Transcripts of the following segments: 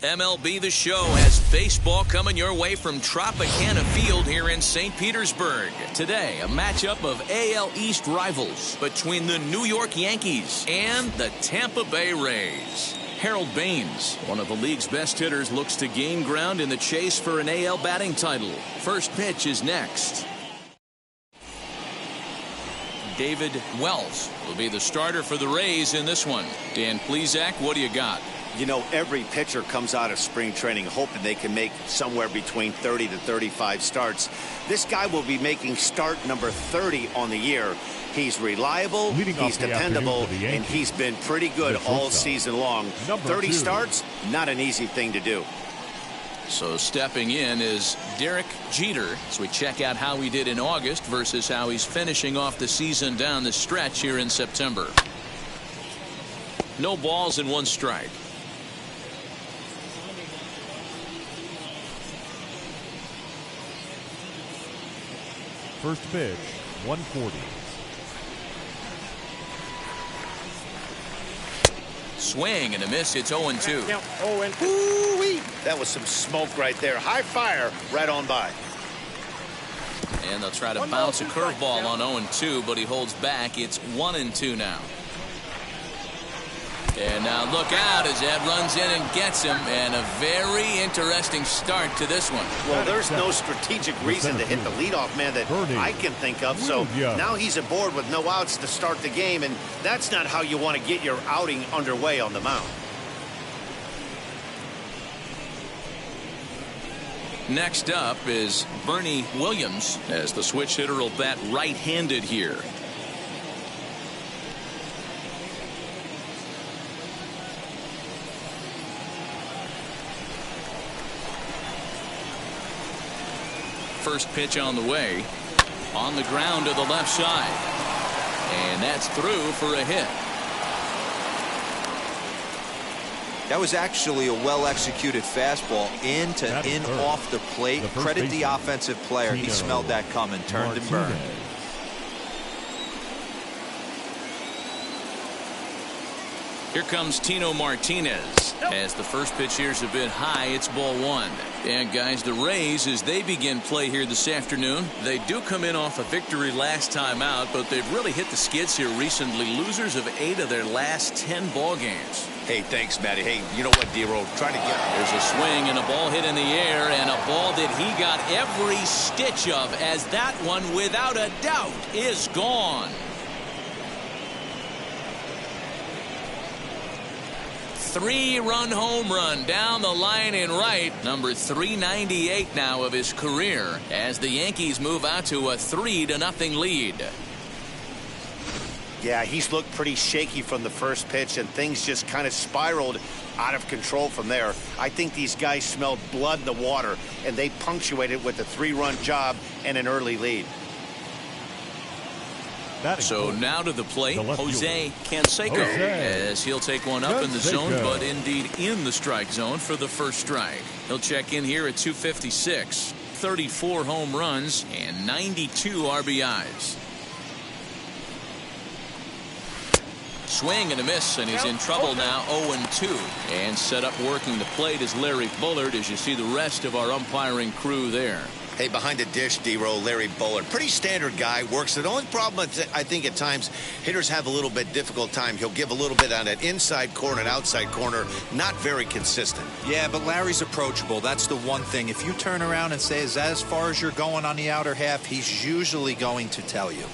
MLB The Show has baseball coming your way from Tropicana Field here in St. Petersburg. Today, a matchup of AL East rivals between the New York Yankees and the Tampa Bay Rays. Harold Baines, one of the league's best hitters, looks to gain ground in the chase for an AL batting title. First pitch is next. David Wells will be the starter for the Rays in this one. Dan Plesac, what do you got? You know, every pitcher comes out of spring training hoping they can make somewhere between 30 to 35 starts. This guy will be making start number 30 on the year. He's reliable, he's dependable, and he's been pretty good all season long. 30 starts, not an easy thing to do. So stepping in is Derek Jeter as we check out how he did in August versus how he's finishing off the season down the stretch here in September. No balls and one strike. First pitch, 140. Swing and a miss. It's 0-2. Ooh-wee. That was some smoke right there. High fire right on by. And they'll try to bounce a curveball on 0-2, but he holds back. It's 1-2 now. And now look out as Ed runs in and gets him, and a very interesting start to this one. Well, there's no strategic reason to hit the leadoff man that I can think of, so now he's aboard with no outs to start the game, and that's not how you want to get your outing underway on the mound. Next up is Bernie Williams, as the switch hitter will bat right-handed here. First pitch on the way, on the ground to the left side, and that's through for a hit. That was actually a well-executed fastball in to in off the plate. Credit the offensive player. He smelled that coming, turned and burned. Here comes Tino Martinez. As the first pitch here is a bit high, it's ball one. And guys, the Rays, as they begin play here this afternoon, they do come in off a victory last time out, but they've really hit the skids here recently. Losers of 8 of their last 10 ball games. Hey, thanks, Matty. Hey, you know what, D-Roll? Trying to get... There's a swing and a ball hit in the air, and a ball that he got every stitch of, as that one, without a doubt, is gone. 3-run home run down the line in right. Number 398 now of his career, as the Yankees move out to a 3-0 lead. Yeah, he's looked pretty shaky from the first pitch, and things just kind of spiraled out of control from there. I think these guys smelled blood in the water, and they punctuated with a 3-run job and an early lead. So now to the plate, Jose Canseco, as he'll take one up in the zone, but indeed in the strike zone for the first strike. He'll check in here at 256, 34 home runs, and 92 RBIs. Swing and a miss, and he's in trouble now, 0-2. And set up working the plate is Larry Bullard, as you see the rest of our umpiring crew there. Hey, behind the dish, D-Roll, Larry Bullard. Pretty standard guy, works it. The only problem, I think, at times, hitters have a little bit difficult time. He'll give a little bit on that inside corner and outside corner. Not very consistent. Yeah, but Larry's approachable. That's the one thing. If you turn around and say, is that as far as you're going on the outer half, he's usually going to tell you.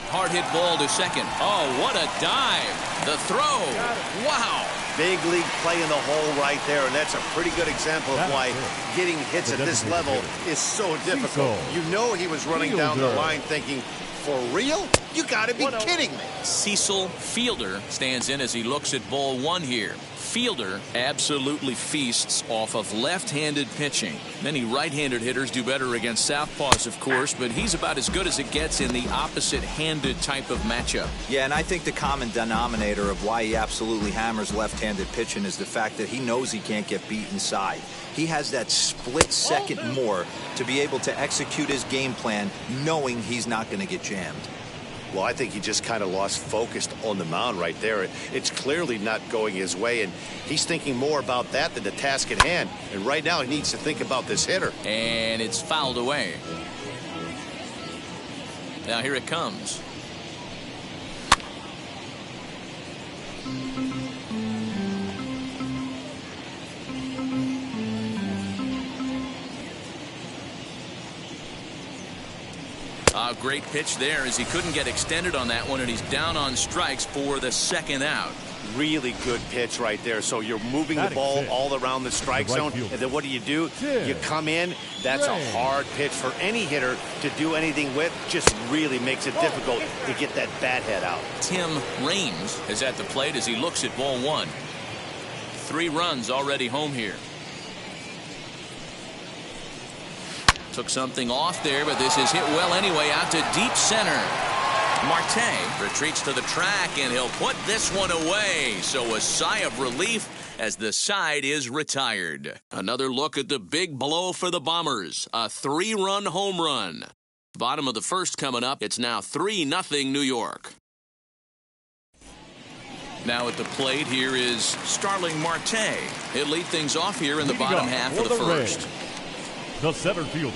Hard hit ball to second. Oh, what a dive. The throw. Wow. Big league play in the hole right there, and that's a pretty good example of why getting hits at this level is so difficult. You know he was running down the line thinking, for real? You got to be kidding me. Cecil Fielder stands in as he looks at ball one here. Fielder absolutely feasts off of left-handed pitching. Many right-handed hitters do better against southpaws, of course, but he's about as good as it gets in the opposite-handed type of matchup. Yeah, and I think the common denominator of why he absolutely hammers left-handed pitching is the fact that he knows he can't get beat inside. He has that split second more to be able to execute his game plan knowing he's not going to get jammed. Well, I think he just kind of lost focus on the mound right there. It's clearly not going his way, and he's thinking more about that than the task at hand. And right now he needs to think about this hitter. And it's fouled away. Now here it comes. A great pitch there as he couldn't get extended on that one, and he's down on strikes for the second out. Really good pitch right there. So you're moving the ball all around the strike zone, and then what do? You come in. That's a hard pitch for any hitter to do anything with. Just really makes it difficult to get that bat head out. Tim Raines is at the plate as he looks at ball one. 3 runs already home here. Took something off there, but this is hit well anyway, out to deep center. Marte retreats to the track, and he'll put this one away. So a sigh of relief as the side is retired. Another look at the big blow for the Bombers. A 3-run home run. Bottom of the first coming up. It's now 3-0 New York. Now at the plate here is Starling Marte. He'll lead things off here in the bottom half of the first. The center fielder.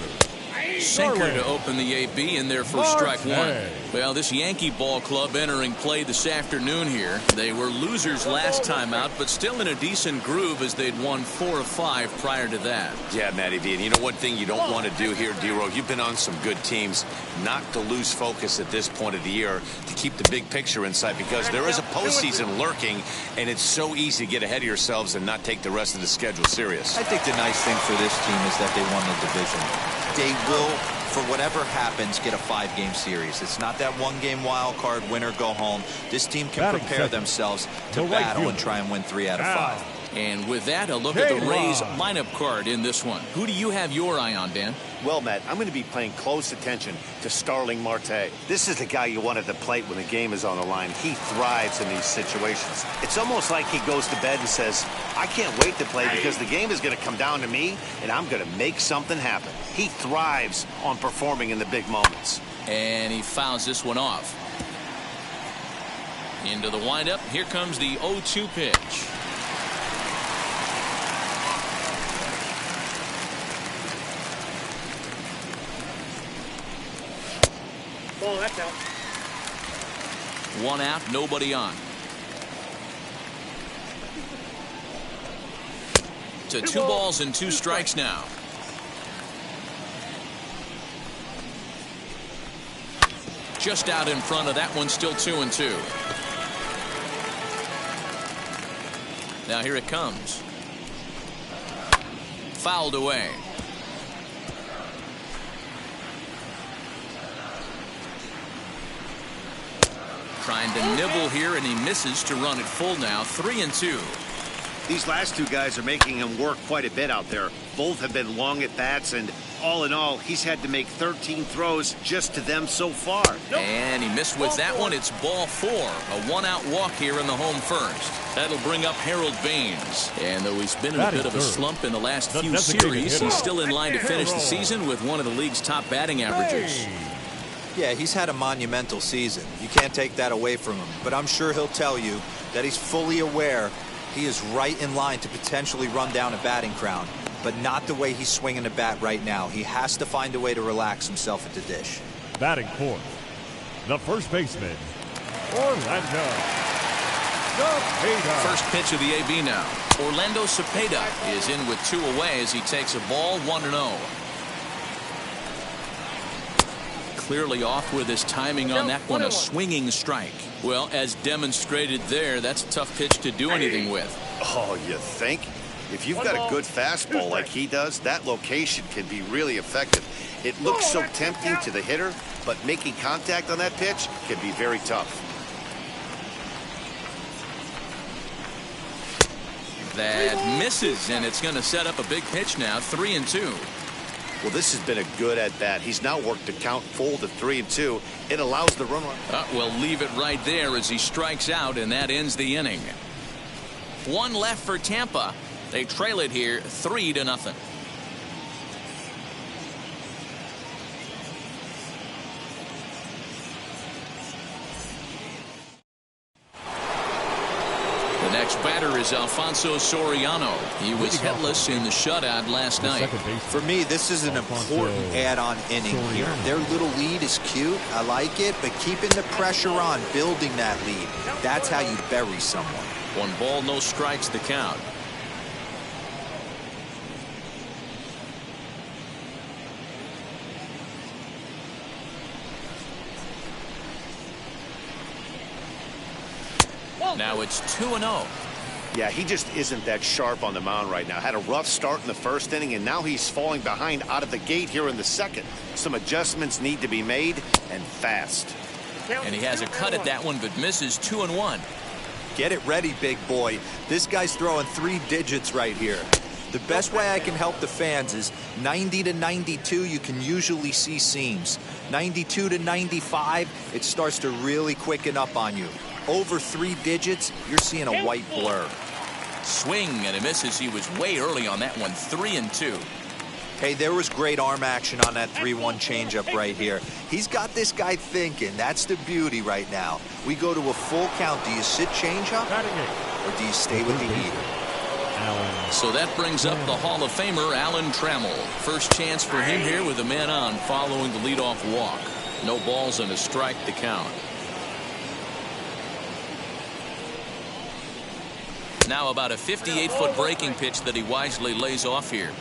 Sinker to open the AB in there for strike one. Well, this Yankee ball club entering play this afternoon here. They were losers last time out, but still in a decent groove as they'd won 4 of 5 prior to that. Yeah, Matty V. And you know one thing you don't want to do here, D-Row? You've been on some good teams. Not to lose focus at this point of the year, to keep the big picture in sight, because there is a postseason lurking, and it's so easy to get ahead of yourselves and not take the rest of the schedule serious. I think the nice thing for this team is that they won the division. They will, for whatever happens, get a 5-game series. It's not that 1-game wild card, win or go home. This team can prepare themselves to battle and try and win 3 out of 5. And with that, a look at the Rays lineup card in this one. Who do you have your eye on, Dan? Well, Matt, I'm going to be paying close attention to Starling Marte. This is the guy you want at the plate when the game is on the line. He thrives in these situations. It's almost like he goes to bed and says, I can't wait to play because the game is going to come down to me and I'm going to make something happen. He thrives on performing in the big moments. And he fouls this one off. Into the windup. Here comes the 0-2 pitch. Ball, that's out. 1 out, nobody on. To 2 balls and 2 strikes now. Just out in front of that one, still 2-2. Now here it comes. Fouled away. Trying to nibble here, and he misses to run it full now. 3-2. These last 2 guys are making him work quite a bit out there. Both have been long at bats, and all in all, he's had to make 13 throws just to them so far. And he missed with that one. It's ball 4. A 1-out walk here in the home first. That'll bring up Harold Baines. And though he's been in a bit of a slump in the last few series, he's still in line to finish the season with one of the league's top batting averages. Yeah, he's had a monumental season. You can't take that away from him. But I'm sure he'll tell you that he's fully aware he is right in line to potentially run down a batting crown. But not the way he's swinging the bat right now. He has to find a way to relax himself at the dish. Batting fourth, the first baseman, Orlando Cepeda. First pitch of the AB now. Orlando Cepeda is in with 2 away as he takes a ball 1-0. Clearly off with his timing on that one, a swinging strike. Well, as demonstrated there, that's a tough pitch to do anything with. Oh, you think? If you've got a good fastball like he does, that location can be really effective. It looks so tempting to the hitter, but making contact on that pitch can be very tough. That misses, and it's going to set up a big pitch now, 3-2. Well, this has been a good at-bat. He's now worked the count full to 3-2. It allows the run. We'll leave it right there as he strikes out, and that ends the inning. One left for Tampa. They trail it here 3-0. The next batter is Alfonso Soriano. He was hitless in the shutout last night. For me, this is an important add-on inning here. Their little lead is cute. I like it, but keeping the pressure on, building that lead, that's how you bury someone. 1 ball, no strikes, the count. Now it's 2-0. Yeah, he just isn't that sharp on the mound right now. Had a rough start in the first inning, and now he's falling behind out of the gate here in the second. Some adjustments need to be made, and fast. And he has a cut at that one, but misses. 2-1. Get it ready, big boy. This guy's throwing 3 digits right here. The best way I can help the fans is 90 to 92, you can usually see seams. 92 to 95, it starts to really quicken up on you. Over 3 digits, you're seeing a white blur. Swing, and it misses. He was way early on that one. 3-2. Hey, there was great arm action on that 3-1 changeup right here. He's got this guy thinking. That's the beauty right now. We go to a full count. Do you sit changeup, or do you stay with the heater? So that brings up the Hall of Famer, Alan Trammell. First chance for him here with a man on following the leadoff walk. No balls and a strike to count. Now about a 58-foot breaking pitch that he wisely lays off here.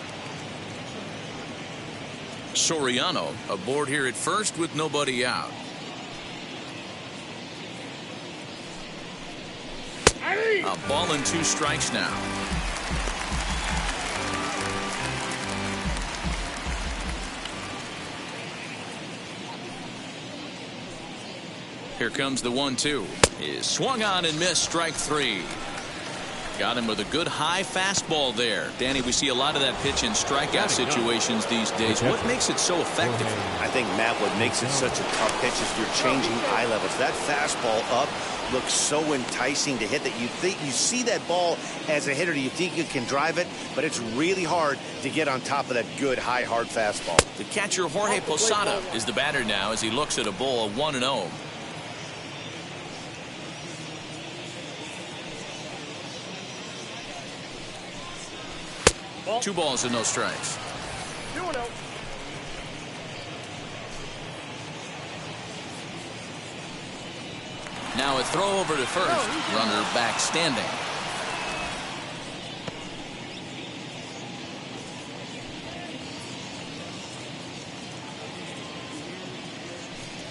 Soriano aboard here at first with nobody out. A ball and 2 strikes now. Here comes the 1-2. Is swung on and missed. Strike 3. Got him with a good high fastball there. Danny, we see a lot of that pitch in strikeout situations these days. What makes it so effective? I think, Matt, what makes it such a tough pitch is you're changing eye levels. That fastball up looks so enticing to hit that you think you see that ball as a hitter. You think you can drive it, but it's really hard to get on top of that good high hard fastball. The catcher Jorge Posada is the batter now as he looks at a ball of 1-0. Two balls and no strikes. 2-0. Now a throw over to first. Runner back standing.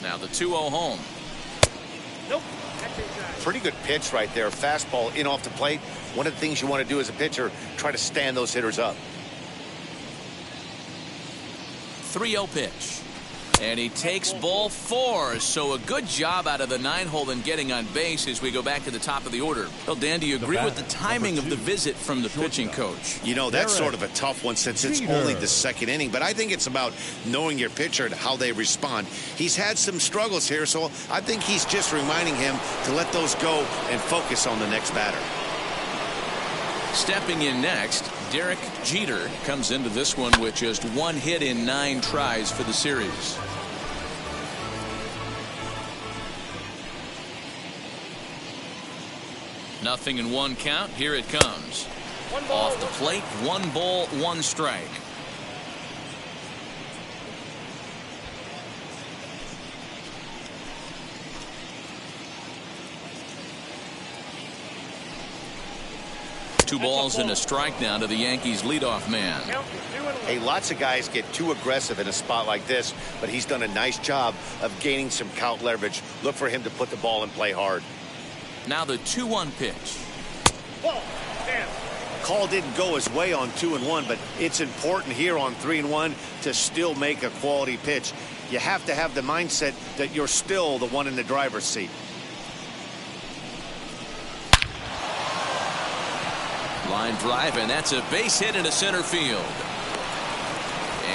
Now the 2-0 home. Nope. Pretty good pitch right there. Fastball in off the plate. One of the things you want to do as a pitcher, try to stand those hitters up. 3-0 pitch. And he takes ball 4. So a good job out of the 9-hole in getting on base as we go back to the top of the order. Well, Dan, do you agree with the timing of the visit from the pitching coach? You know, that's sort of a tough one since it's only the second inning. But I think it's about knowing your pitcher and how they respond. He's had some struggles here, so I think he's just reminding him to let those go and focus on the next batter. Stepping in next, Derek Jeter comes into this one with just 1 hit in 9 tries for the series. Nothing in 1 count. Here it comes. Off the plate, 1 ball, 1 strike. Two balls and a strike now to the Yankees leadoff man. Hey, lots of guys get too aggressive in a spot like this, but he's done a nice job of gaining some count leverage. Look for him to put the ball in play hard. Now the 2-1 pitch. call didn't go his way on 2-1, but it's important here on 3-1 to still make a quality pitch. You have to have the mindset that you're still the one in the driver's seat. Line drive, and that's a base hit into center field.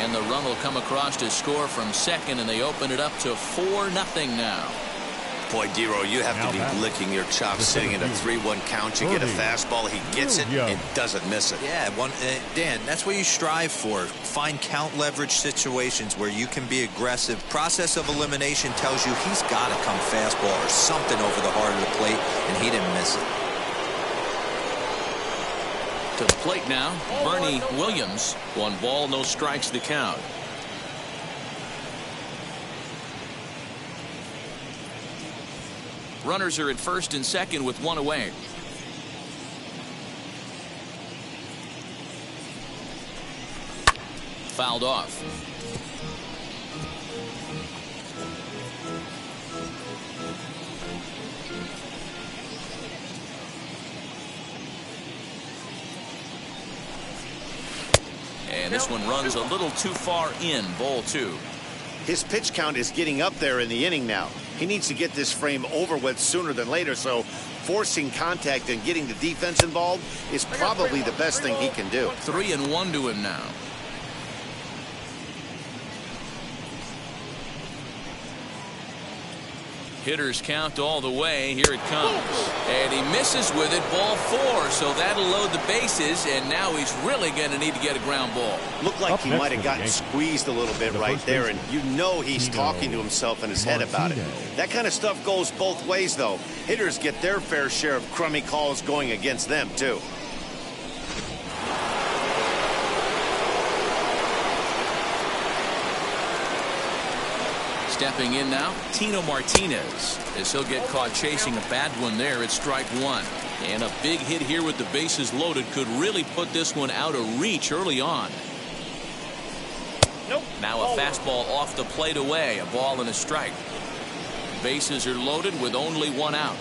And the run will come across to score from second, and they open it up to 4-0 now. Boy, Dero, you have to be licking your chops sitting in a 3-1 count. You get a fastball, he gets it and doesn't miss it. Yeah, Dan, that's what you strive for. Find count leverage situations where you can be aggressive. Process of elimination tells you he's got to come fastball or something over the heart of the plate, and he didn't miss it. To the plate now, Bernie Williams. 1 ball, no strikes the count. Runners are at first and second with 1 away. Fouled off. And this one runs a little too far in. Ball 2. His pitch count is getting up there in the inning now. He needs to get this frame over with sooner than later, so forcing contact and getting the defense involved is probably the best thing he can do. 3-1 to him now. Hitters count all the way. Here it comes. And he misses with it. Ball 4. So that'll load the bases. And now he's really going to need to get a ground ball. Looked like he might have gotten squeezed a little bit right there. And you know he's talking to himself in his head about it. That kind of stuff goes both ways, though. Hitters get their fair share of crummy calls going against them, too. Stepping in now, Tino Martinez, as he'll get caught chasing a bad one there at strike 1. And a big hit here with the bases loaded could really put this one out of reach early on. Now a fastball off the plate away, a ball and a strike. Bases are loaded with only 1 out.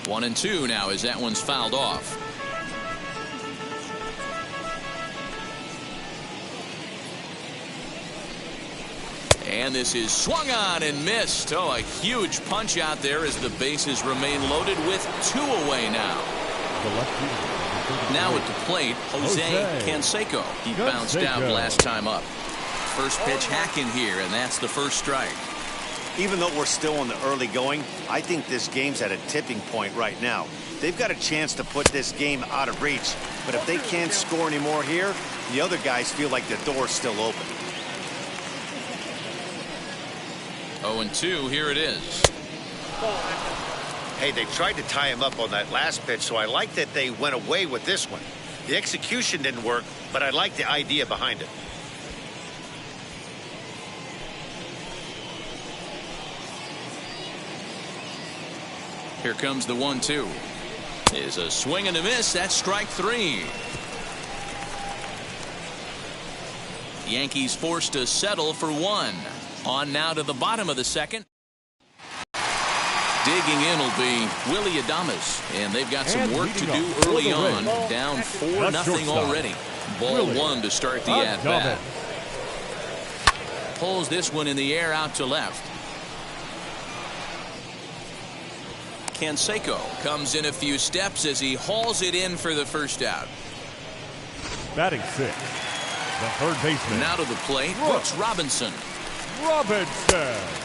1-2 now as that one's fouled off. And this is swung on and missed. Oh, a huge punch out there as the bases remain loaded with 2 away now. Now at the plate, Jose Canseco. He bounced out last time up. First pitch hacking here, and that's the first strike. Even though we're still in the early going, I think this game's at a tipping point right now. They've got a chance to put this game out of reach. But if they can't score anymore here, the other guys feel like the door's still open. 0-2, here it is. Hey, they tried to tie him up on that last pitch, so I like that they went away with this one. The execution didn't work, but I like the idea behind it. Here comes the 1-2. Is a swing and a miss. That's strike 3. Yankees forced to settle for 1. On now to the bottom of the second. Digging in will be Willie Adames, and they've got some work to do early on. Down 4-0 already. Ball 1 to start the at-bat. Pulls this one in the air out to left. Canseco comes in a few steps as he hauls it in for the first out. Batting 6, the third baseman. Now to the plate, Brooks Robinson.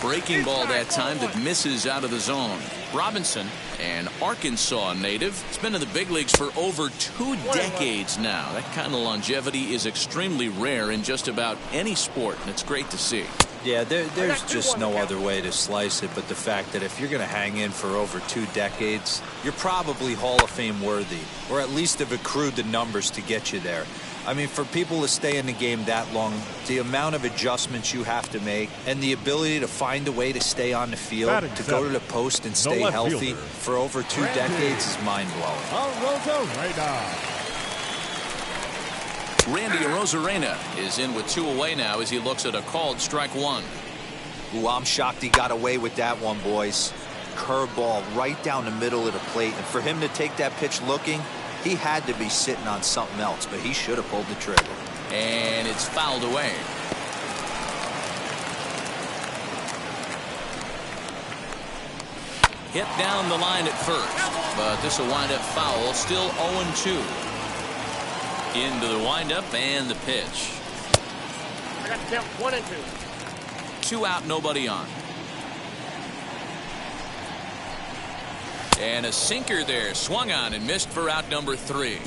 Breaking ball that time that misses out of the zone. Robinson, an Arkansas native, has been in the big leagues for over 2 decades now. That kind of longevity is extremely rare in just about any sport, and it's great to see. Yeah, there's just no other way to slice it but the fact that if you're going to hang in for over 2 decades, you're probably Hall of Fame worthy, or at least have accrued the numbers to get you there. I mean, for people to stay in the game that long, the amount of adjustments you have to make and the ability to find a way to stay on the field, to go to the post and stay healthy for over 2 decades is mind-blowing. Randy Arozarena is in with 2 away now as he looks at a called strike 1. Ooh, I'm shocked he got away with that one, boys. curveball right down the middle of the plate. And for him to take that pitch looking, he had to be sitting on something else, but he should have pulled the trigger. And it's fouled away. Hit down the line at first, but this will wind up foul. Still 0-2. Into the windup and the pitch. I got the count 1 and 2. 2 out, nobody on. And a sinker there, swung on and missed for out number 3.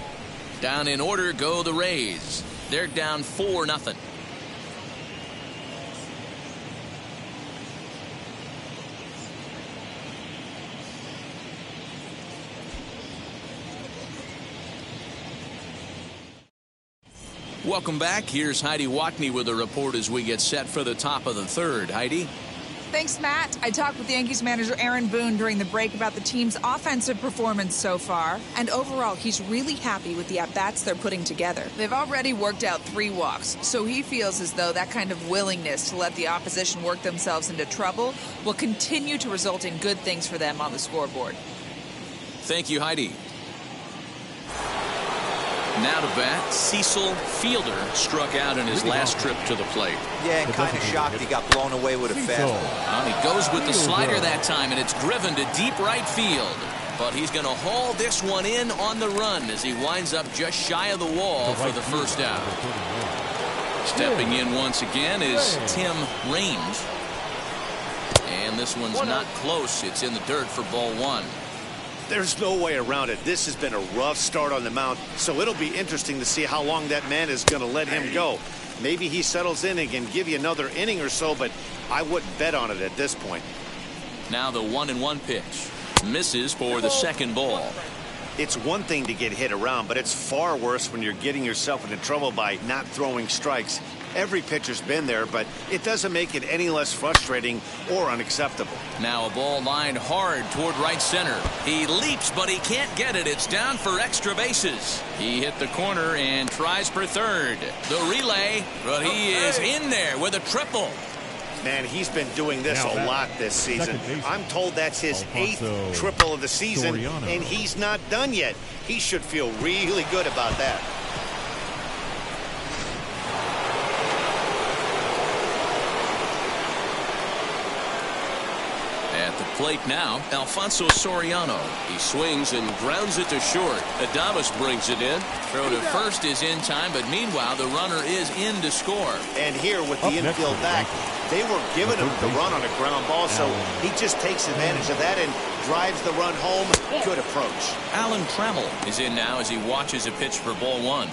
Down in order go the Rays. They're down 4-0. Welcome back. Here's Heidi Watney with a report as we get set for the top of the third. Heidi? Thanks, Matt. I talked with Yankees manager Aaron Boone during the break about the team's offensive performance so far. And overall, he's really happy with the at-bats they're putting together. They've already worked out 3 walks, so he feels as though that kind of willingness to let the opposition work themselves into trouble will continue to result in good things for them on the scoreboard. Thank you, Heidi. Now to bat, Cecil Fielder struck out in his last trip to the plate. Yeah, and kind of shocked he got blown away with a fastball. Well, he goes with the slider that time, and it's driven to deep right field. But he's going to haul this one in on the run as he winds up just shy of the wall for the first out. Stepping in once again is Tim Raines. And this one's not close. It's in the dirt for ball 1. There's no way around it. This has been a rough start on the mound, so it'll be interesting to see how long that man is going to let him go. Maybe he settles in and can give you another inning or so, but I wouldn't bet on it at this point. Now the 1-1 pitch. Misses for the second ball. It's one thing to get hit around, but it's far worse when you're getting yourself into trouble by not throwing strikes. Every pitcher's been there, but it doesn't make it any less frustrating or unacceptable. Now a ball lined hard toward right center. He leaps, but he can't get it. It's down for extra bases. He hit the corner and tries for third. The relay, but he is in there with a triple. Man, he's been doing this a lot this season. I'm told that's his 8th triple of the season, and he's not done yet. He should feel really good about that. At the plate now, Alfonso Soriano. He swings and grounds it to short. Adames brings it in. Throw to first is in time, but meanwhile the runner is in to score. And here with the infield back, they were giving him the run on a ground ball, so he just takes advantage of that and drives the run home. Good approach. Alan Trammell is in now as he watches a pitch for ball 1.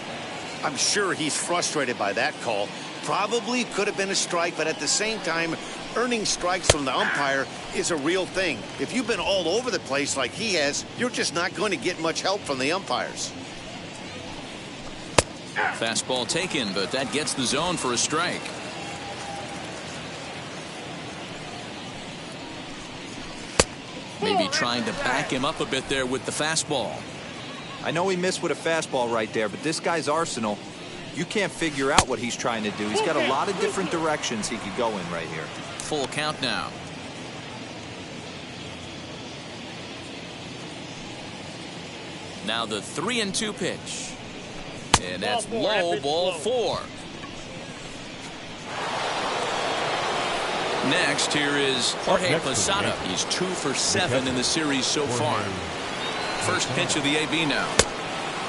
I'm sure he's frustrated by that call. Probably could have been a strike, but at the same time, earning strikes from the umpire is a real thing. If you've been all over the place like he has, you're just not going to get much help from the umpires. Fastball taken, but that gets the zone for a strike. Maybe trying to back him up a bit there with the fastball. I know he missed with a fastball right there, but this guy's arsenal, you can't figure out what he's trying to do. He's got a lot of different directions he could go in right here. Full count now. Now the 3-2 pitch. And that's low, ball 4. Next, here is Jorge Posada. He's 2 for 7 in the series so far. First pitch of the AB now.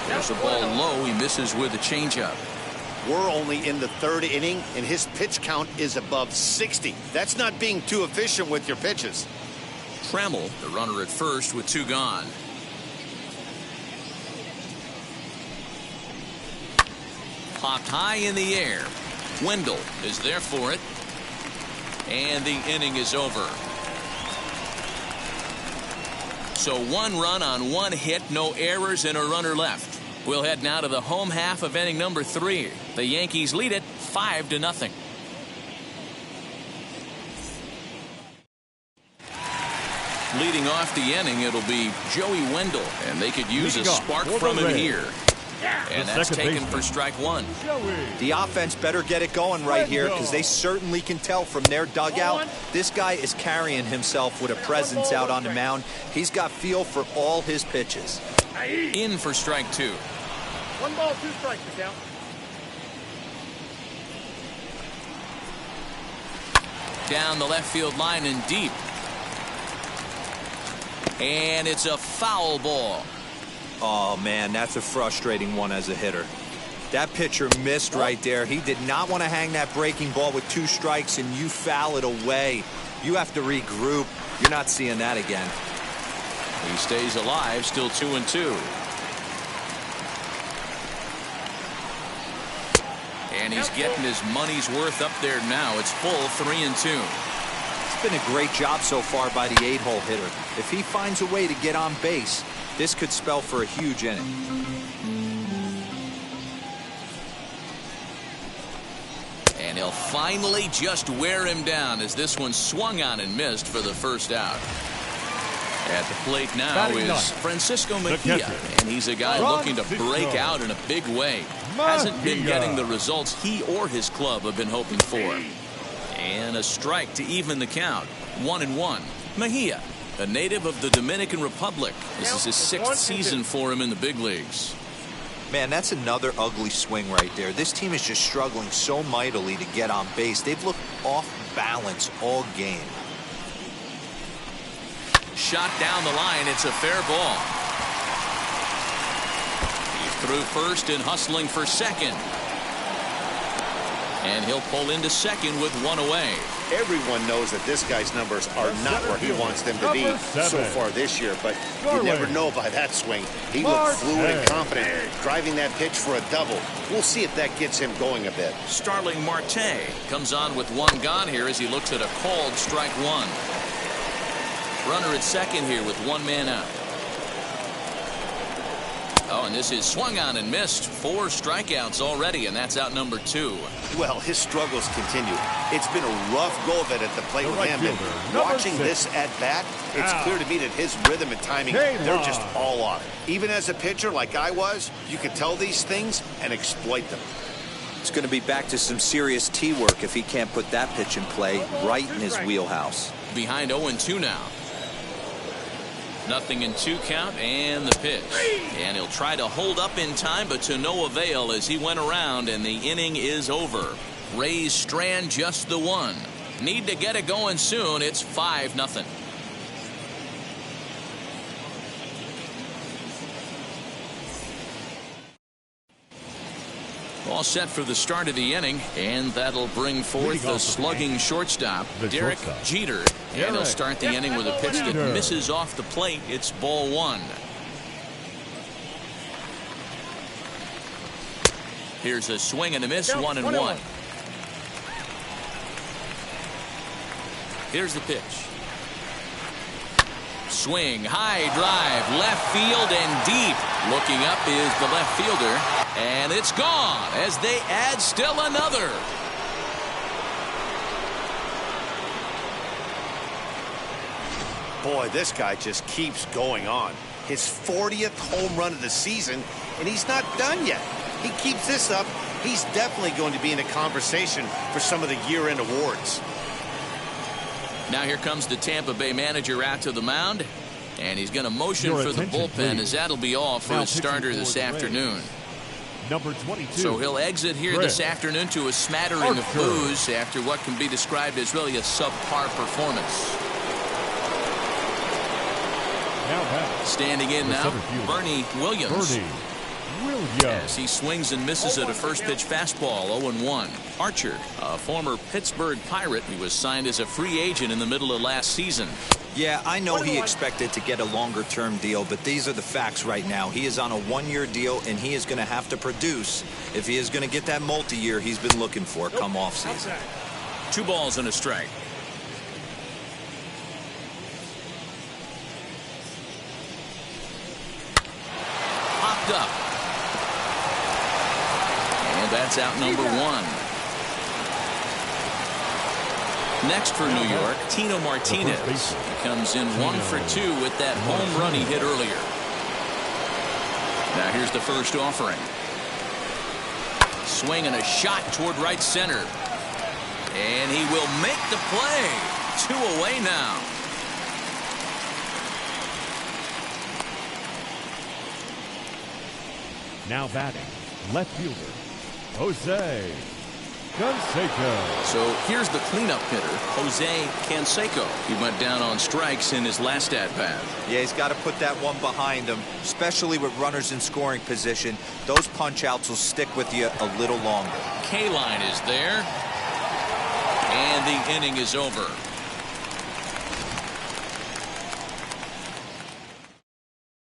There's a ball low. He misses with a changeup. We're only in the 3rd inning, and his pitch count is above 60. That's not being too efficient with your pitches. Trammell, the runner at first with 2 gone. Popped high in the air. Wendell is there for it. And the inning is over. So 1 run on 1 hit, no errors, and a runner left. We'll head now to the home half of inning number 3. The Yankees lead it 5-0. Leading off the inning, it'll be Joey Wendell, and they could use a spark from him here. And that's taken for strike one. The offense better get it going right here because they certainly can tell from their dugout. This guy is carrying himself with a presence out on the mound. He's got feel for all his pitches. In for strike two. 1 ball, 2 strikes, the count. Down the left field line and deep. And it's a foul ball. Oh, man, that's a frustrating one as a hitter. That pitcher missed right there. He did not want to hang that breaking ball with 2 strikes, and you foul it away. You have to regroup. You're not seeing that again. He stays alive, still 2-2. And he's getting his money's worth up there now. It's full 3-2. It's been a great job so far by the 8-hole hitter. If he finds a way to get on base, this could spell for a huge inning. And he'll finally just wear him down as this one swung on and missed for the first out. At the plate now is Francisco Mejia, and he's a guy looking to break out in a big way. Hasn't been getting the results he or his club have been hoping for. And a strike to even the count. 1-1. Mejia, a native of the Dominican Republic. This is his 6th season for him in the big leagues. Man, that's another ugly swing right there. This team is just struggling so mightily to get on base. They've looked off balance all game. Shot down the line. It's a fair ball. He's through first and hustling for second. And he'll pull into second with 1 away. Everyone knows that this guy's numbers are not where he wants them to be so far this year, but you never know by that swing. He looked fluid and confident, driving that pitch for a double. We'll see if that gets him going a bit. Starling Marte comes on with 1 gone here as he looks at a called strike 1. Runner at second here with 1 man out. Oh, and this is swung on and missed. 4 strikeouts already, and that's out number 2. Well, his struggles continue. It's been a rough go of it at the plate with him. And watching this at bat, it's clear to me that his rhythm and timing, they're just all off. Even as a pitcher like I was, you could tell these things and exploit them. It's going to be back to some serious tee work if he can't put that pitch in play right in his wheelhouse. Behind 0-2 now. 0-2 count and the pitch. And he'll try to hold up in time, but to no avail as he went around and the inning is over. Rays strand just the 1. Need to get it going soon. It's 5-0. All set for the start of the inning, and that'll bring forth the slugging shortstop, Derek Jeter. And he'll start the inning with a pitch that misses off the plate. It's ball 1. Here's a swing and a miss, 1-1. Here's the pitch. Swing, high drive, left field and deep. Looking up is the left fielder, and it's gone as they add still another. Boy, this guy just keeps going on. His 40th home run of the season, and he's not done yet. He keeps this up, he's definitely going to be in a conversation for some of the year-end awards. Now here comes the Tampa Bay manager out to the mound, and he's going to motion for the bullpen, as that'll be all for his starter this afternoon. Number 22. So he'll exit here this afternoon to a smattering of boos after what can be described as really a subpar performance. Standing in now, Bernie Williams. As he swings and misses at a first pitch fastball, 0-1. Archer, a former Pittsburgh Pirate who was signed as a free agent in the middle of last season. Yeah, I know he expected to get a longer-term deal, but these are the facts right now. He is on a 1-year deal, and he is going to have to produce if he is going to get that multi-year he's been looking for come off-season. 2 balls and a strike. Popped up. And that's out number 1. Next for New York, Tino Martinez. He comes in 1 for 2 with that home run he hit earlier. Now here's the first offering. Swing and a shot toward right center. And he will make the play. 2 away now. Now batting, left fielder, Jose Canseco. So here's the cleanup hitter, Jose Canseco. He went down on strikes in his last at-bat. Yeah, he's got to put that one behind him, especially with runners in scoring position. Those punch-outs will stick with you a little longer. K-line is there. And the inning is over.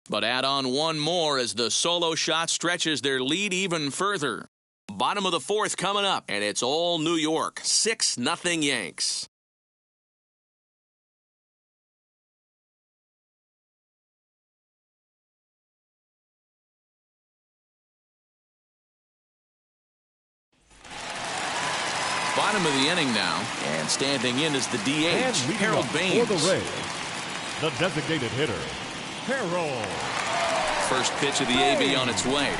But add on one more as the solo shot stretches their lead even further. Bottom of the 4th coming up, and it's all New York. 6-0 Yanks. Bottom of the inning now, and standing in is the DH, Harold Baines. For the Rays, the designated hitter, Harold. First pitch of the AB on its way.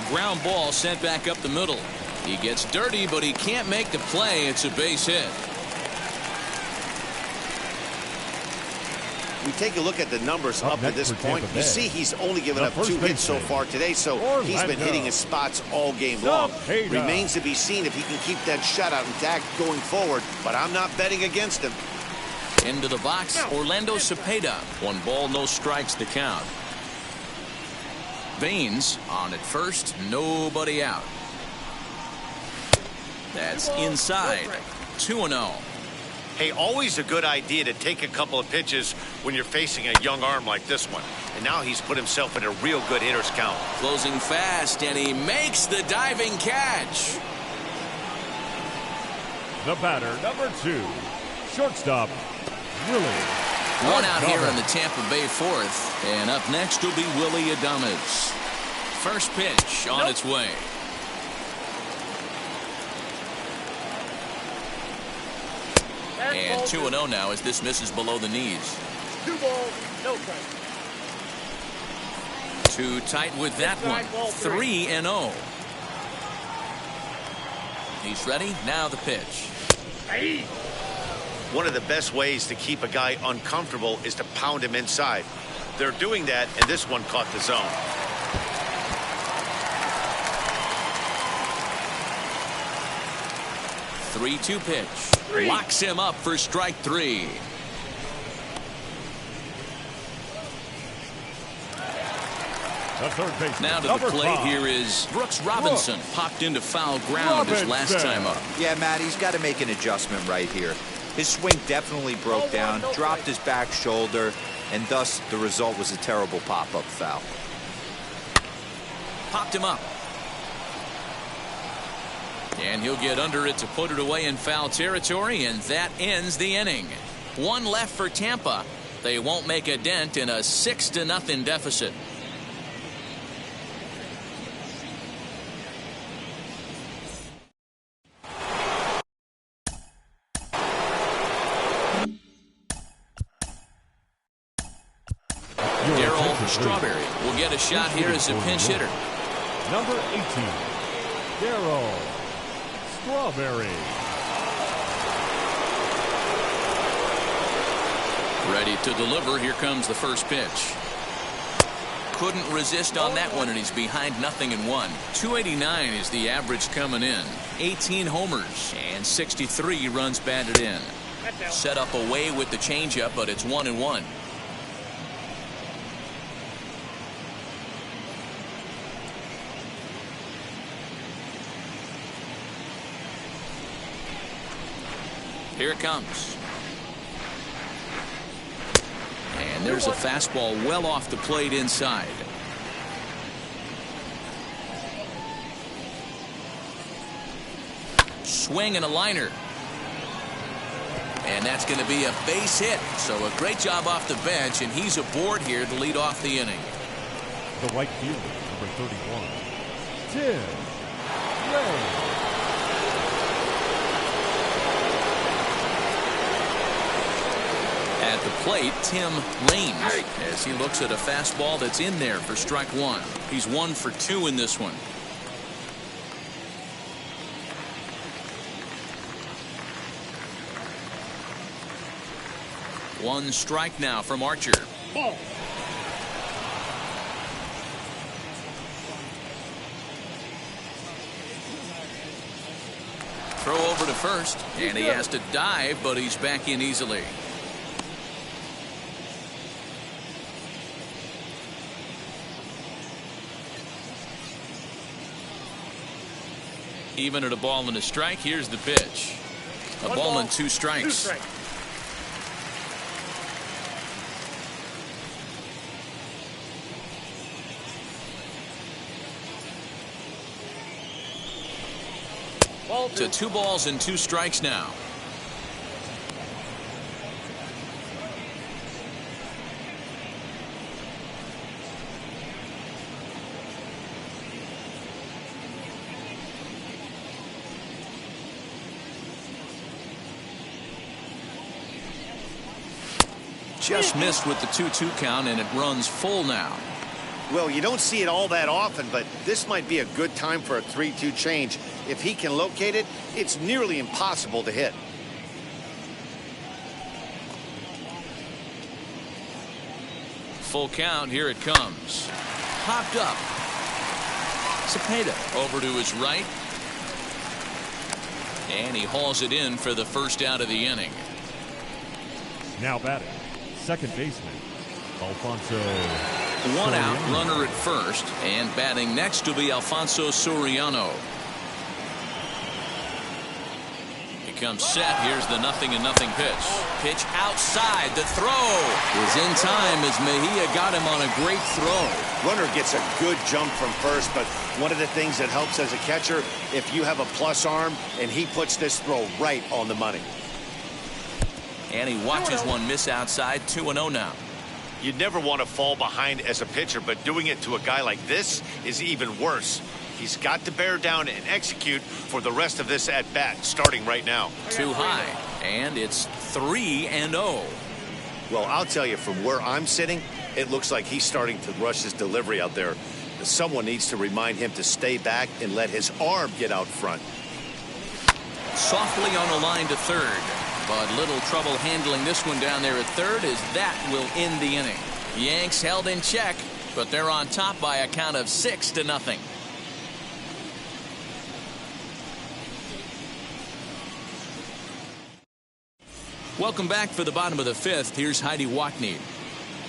Ground ball sent back up the middle. He gets dirty, but he can't make the play. It's a base hit. We take a look at the numbers up to this point. You see he's only given up 2 hits so far today, so he's been hitting his spots all game long. Remains to be seen if he can keep that shutout intact going forward, but I'm not betting against him. Into the box, Orlando Cepeda. 1 ball, no strikes to count. Baines on at first, nobody out. That's inside. 2-0. Hey, always a good idea to take a couple of pitches when you're facing a young arm like this one. And now he's put himself in a real good hitter's count. Closing fast, and he makes the diving catch. The batter, number 2, shortstop, Willie. One out here in the Tampa Bay 4th, and up next will be Willie Adames. First pitch on its way. And 2-0 now as this misses below the knees. 2 balls, no strikes. Too tight with that one. 3-0. He's ready. Now the pitch. Hey. One of the best ways to keep a guy uncomfortable is to pound him inside. They're doing that, and this one caught the zone. Three-two pitch. Locks him up for strike 3. Now to the plate here is Brooks Robinson. Popped into foul ground his last time up. Yeah, Matt, he's got to make an adjustment right here. His swing definitely broke down, dropped his back shoulder, and thus the result was a terrible pop-up foul. Popped him up. And he'll get under it to put it away in foul territory, and that ends the inning. 1 left for Tampa. They won't make a dent in a 6-0 deficit. Strawberry will get a shot here as a pinch hitter. Number 18, Darryl Strawberry. Ready to deliver. Here comes the first pitch. Couldn't resist on that one, and he's behind 0-1. 289 is the average coming in. 18 homers and 63 runs batted in. Set up away with the changeup, but it's 1-1. Here it comes. And there's a fastball well off the plate inside. Swing and a liner. And that's going to be a base hit. So a great job off the bench, and he's aboard here to lead off the inning. The right fielder, number 31, Tim Ray. At the plate, Tim Lanes, as he looks at a fastball that's in there for strike one. He's 1 for 2 in this one. One strike now from Archer. Ball. Throw over to first, and he has to dive, but he's back in easily. Even at a ball and a strike, here's the pitch. A ball and 2 strikes. To 2 balls and 2 strikes now. Just missed with the 2-2 count, and it runs full now. Well, you don't see it all that often, but this might be a good time for a 3-2 change. If he can locate it, it's nearly impossible to hit. Full count, here it comes. Popped up. Cepeda over to his right. And he hauls it in for the first out of the inning. Now batting, second baseman, Alfonso. 1 out, runner at first, and batting next will be Alfonso Soriano. He comes set. Here's the 0-0 pitch. Pitch outside. The throw is in time as Mejia got him on a great throw. Runner gets a good jump from first, but one of the things that helps as a catcher, if you have a plus arm, and he puts this throw right on the money. And he watches one miss outside. 2-0 now. You'd never want to fall behind as a pitcher, but doing it to a guy like this is even worse. He's got to bear down and execute for the rest of this at bat, starting right now. Too high, and it's 3-0. Well, I'll tell you, from where I'm sitting, it looks like he's starting to rush his delivery out there. Someone needs to remind him to stay back and let his arm get out front. Softly on the line to third. But little trouble handling this one down there at third, as that will end the inning. Yanks held in check, but they're on top by a count of 6-0. Welcome back for the bottom of the 5th. Here's Heidi Watney.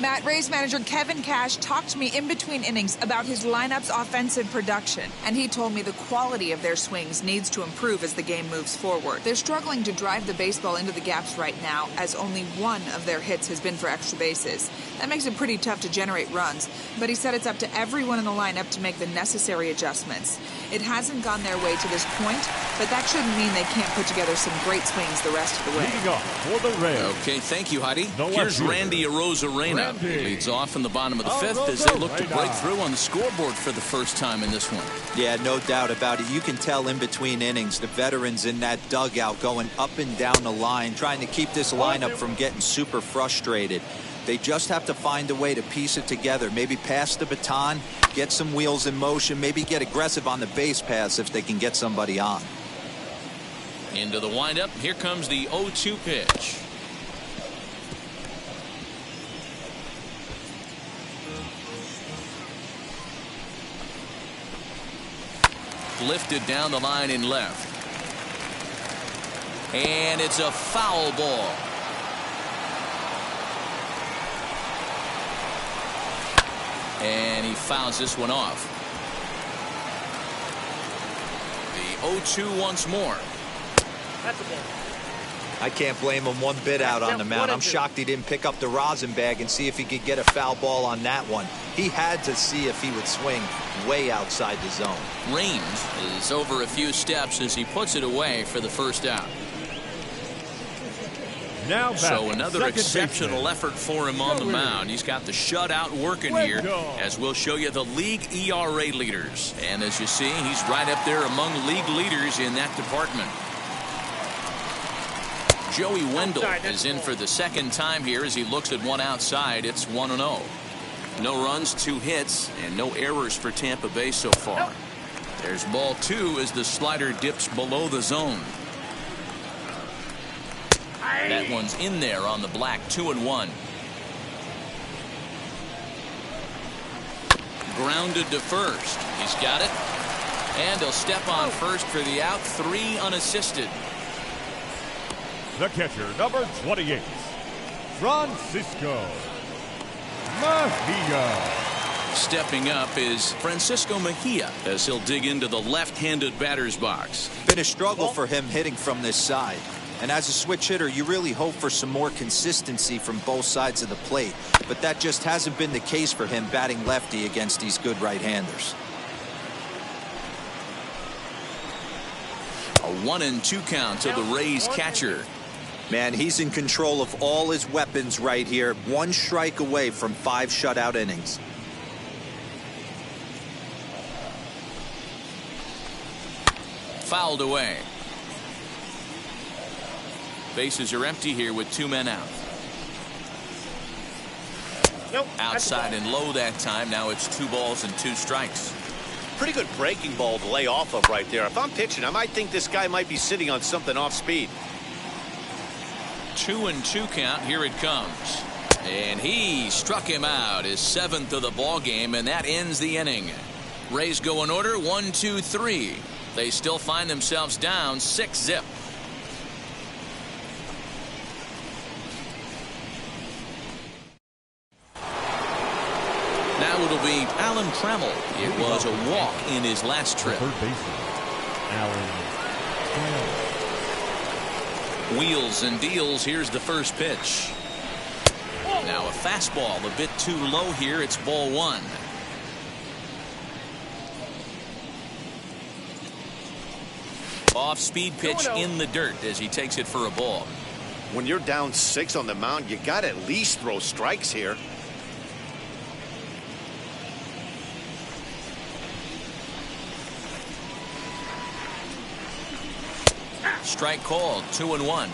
Matt, Rays manager Kevin Cash talked to me in between innings about his lineup's offensive production, and he told me the quality of their swings needs to improve as the game moves forward. They're struggling to drive the baseball into the gaps right now, as only one of their hits has been for extra bases. That makes it pretty tough to generate runs, but he said it's up to everyone in the lineup to make the necessary adjustments. It hasn't gone their way to this point, but that shouldn't mean they can't put together some great swings the rest of the way. Leading off for the Rays. Okay, thank you, Heidi. No Here's left Randy Arozarena. He leads off in the bottom of the 5th as they look to break through on the scoreboard for the first time in this one. Yeah, no doubt about it. You can tell in between innings the veterans in that dugout going up and down the line, trying to keep this lineup from getting super frustrated. They just have to find a way to piece it together. Maybe pass the baton, get some wheels in motion, maybe get aggressive on the base pass if they can get somebody on. Into the windup. Here comes the 0-2 pitch. Lifted down the line in left. And it's a foul ball. And he fouls this one off. The 0-2 once more. That's a ball. I can't blame him one bit out on the mound. I'm shocked he didn't pick up the rosin bag and see if he could get a foul ball on that one. He had to see if he would swing way outside the zone. Range is over a few steps as he puts it away for the first out. Now so another exceptional baseman. effort for him on the mound. He's got the shutout working here, as we'll show you the league ERA leaders. And as you see, he's right up there among league leaders in that department. Joey Wendell is in for the second time here as he looks at one outside. It's 1-0. No runs, 2 hits, and no errors for Tampa Bay so far. There's ball 2 as the slider dips below the zone. That one's in there on the black. 2-1. Grounded to first. He's got it. And he'll step on first for the out. 3 unassisted. The catcher, number 28, Francisco Mejia. Stepping up is Francisco Mejia as he'll dig into the left-handed batter's box. Been a struggle for him hitting from this side. And as a switch hitter, you really hope for some more consistency from both sides of the plate. But that just hasn't been the case for him batting lefty against these good right-handers. A 1-2 count to the Rays catcher. Man, he's in control of all his weapons right here. 1 strike away from 5 shutout innings. Fouled away. Bases are empty here with 2 men out. Outside and low that time. Now it's 2 balls and 2 strikes. Pretty good breaking ball to lay off of right there. If I'm pitching, I might think this guy might be sitting on something off speed. 2-2 count. Here it comes. And he struck him out, his 7th of the ball game, and that ends the inning. Rays go in order 1, 2, 3. They still find themselves down 6-0. Now it'll be Alan Trammell. It was a walk in his last trip. Third baseman, Alan Trammell. Wheels and deals. Here's the first pitch. Now a fastball a bit too low here. It's ball 1. Off-speed pitch in the dirt as he takes it for a ball. When you're down 6 on the mound, you got to at least throw strikes here. Strike called. 2-1.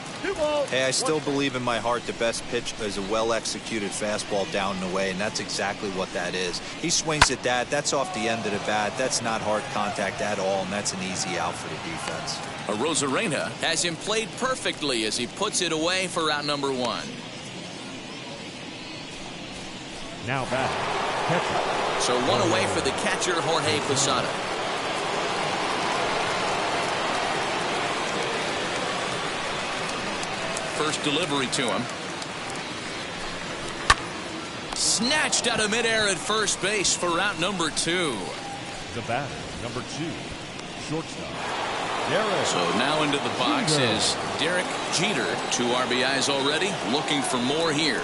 Hey, I still believe in my heart the best pitch is a well-executed fastball down and away, and that's exactly what that is. He swings at that. That's off the end of the bat. That's not hard contact at all, and that's an easy out for the defense. Arozarena has him played perfectly as he puts it away for out number 1. Now batting, catcher. So 1 away for the catcher, Jorge Posada. First delivery to him. Snatched out of midair at first base for out number 2. The batter, number 2, shortstop, Derek. So now into the box is Derek Jeter. 2 RBIs already. Looking for more here.